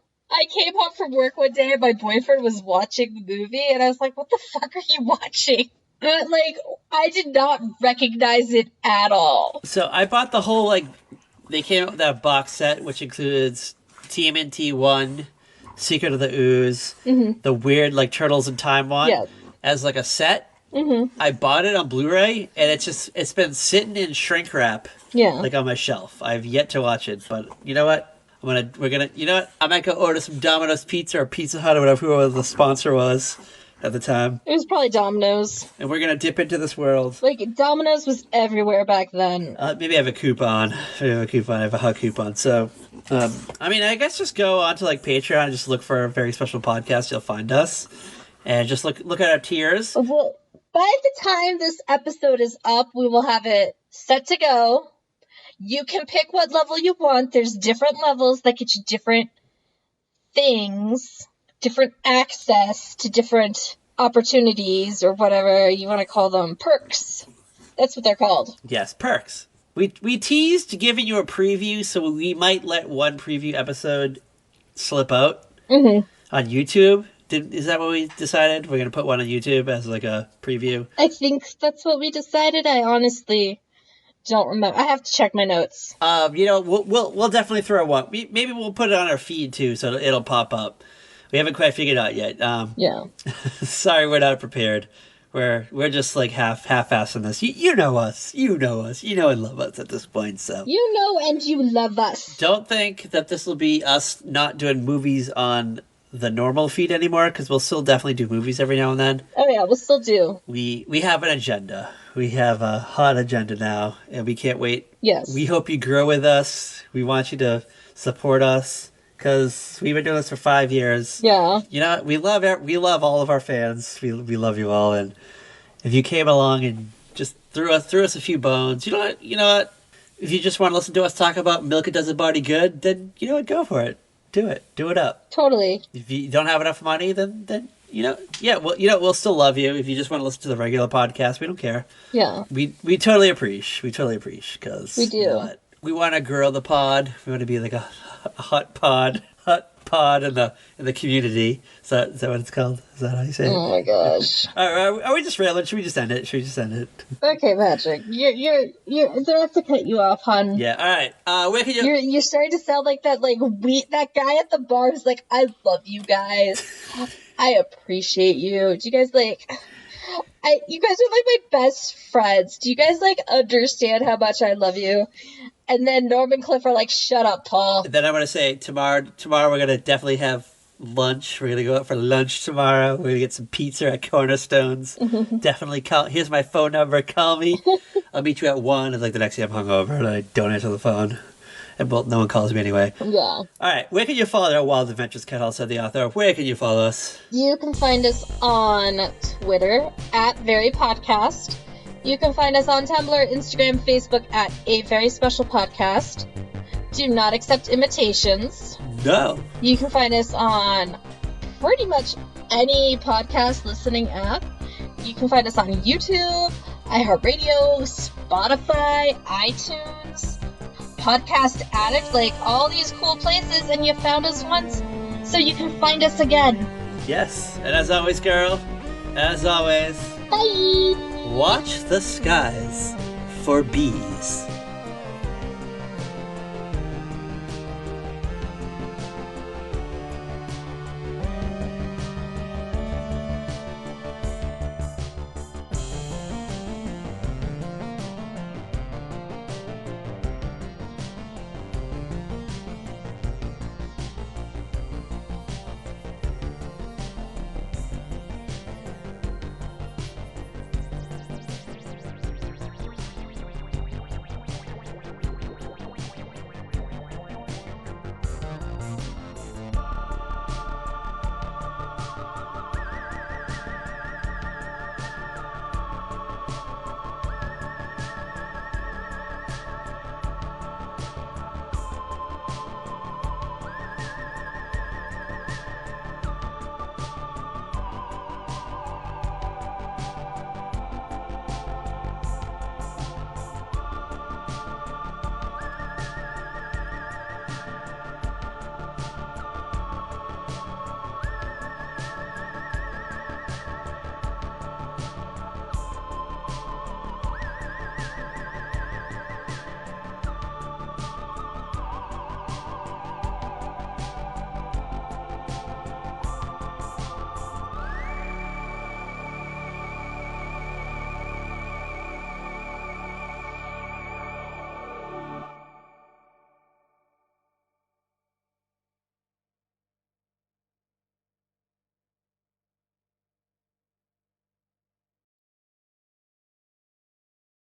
from work one day and my boyfriend was watching the movie and I was like, what the fuck are you watching? Like, I did not recognize it at all. So I bought the whole, like, they came out with that box set, which includes TMNT 1, Secret of the Ooze, the weird, like, Turtles in Time one, as, like, a set. Mm-hmm. I bought it on Blu-ray and it's been sitting in shrink wrap, like, on my shelf. I've yet to watch it, but you know what? I'm We're gonna, you know what? I might go order some Domino's Pizza or Pizza Hut or whatever, whoever the sponsor was at the time. It was probably Domino's. And we're gonna dip into this world. Like, Domino's was everywhere back then. Maybe I have a coupon. I have a hug coupon. So, I mean, I guess just go onto like Patreon and just look for a very special podcast. You'll find us, and just look at our tiers. Well, by the time this episode is up, we will have it set to go. You can pick what level you want. There's different levels that get you different things, different access to different opportunities, or whatever you want to call them. Perks. That's what they're called. Yes, perks. We teased giving you a preview, so we might let one preview episode slip out on YouTube. Is that what we decided? We're going to put one on YouTube as like a preview? I think that's what we decided. I honestly don't remember. I have to check my notes. We'll definitely throw one. Maybe we'll put it on our feed too, so it'll pop up. We haven't quite figured it out yet. Yeah. Sorry, we're not prepared. We're just like half-assing this. You know us. You know us. You know and love us at this point. So you know and you love us. Don't think that this will be us not doing movies on the normal feed anymore, because we'll still definitely do movies every now and then. Oh yeah, we'll still do. We have an agenda. We have a hot agenda now, and we can't wait. Yes. We hope you grow with us. We want you to support us, because we've been doing this for 5 years. Yeah. You know, we love all of our fans. We love you all, and if you came along and just threw us a few bones, you know what? If you just want to listen to us talk about Milk It Does a Body Good, then you know what? Go for it. Do it. Do it up. Totally. If you don't have enough money, then we'll still love you. If you just want to listen to the regular podcast, we don't care. Yeah. We totally appreciate. Because we do. You know what? We want to grow the pod. We want to be like a hot pod in the community. Is that what it's called? Is that how you say it? Oh my gosh. Are we just railing? Should we just end it? Okay, Patrick. You're I have to cut you off, hon. Yeah. All right. Where can you? You're starting to sound like that that guy at the bar who's like, I love you guys. I appreciate you. Do you guys you guys are like my best friends. Do you guys understand how much I love you? And then Norm and Cliff are like, shut up, Paul. Then I'm going to say tomorrow we're going to definitely have lunch. We're going to go out for lunch tomorrow. We're going to get some pizza at Cornerstones. Definitely call. Here's my phone number. Call me. I'll meet you at 1. It's like the next day I'm hungover and I don't answer the phone. And no one calls me anyway. Yeah. All right. Where can you follow our Wild Adventures, Cat Hall, said the author? Where can you follow us? You can find us on Twitter at Very Podcast. You can find us on Tumblr, Instagram, Facebook at A Very Special Podcast. Do not accept imitations. No. You can find us on pretty much any podcast listening app. You can find us on YouTube, iHeartRadio, Spotify, iTunes, Podcast Addict, all these cool places, and you found us once, so you can find us again. Yes. And as always, girl, bye! Watch the skies for bees.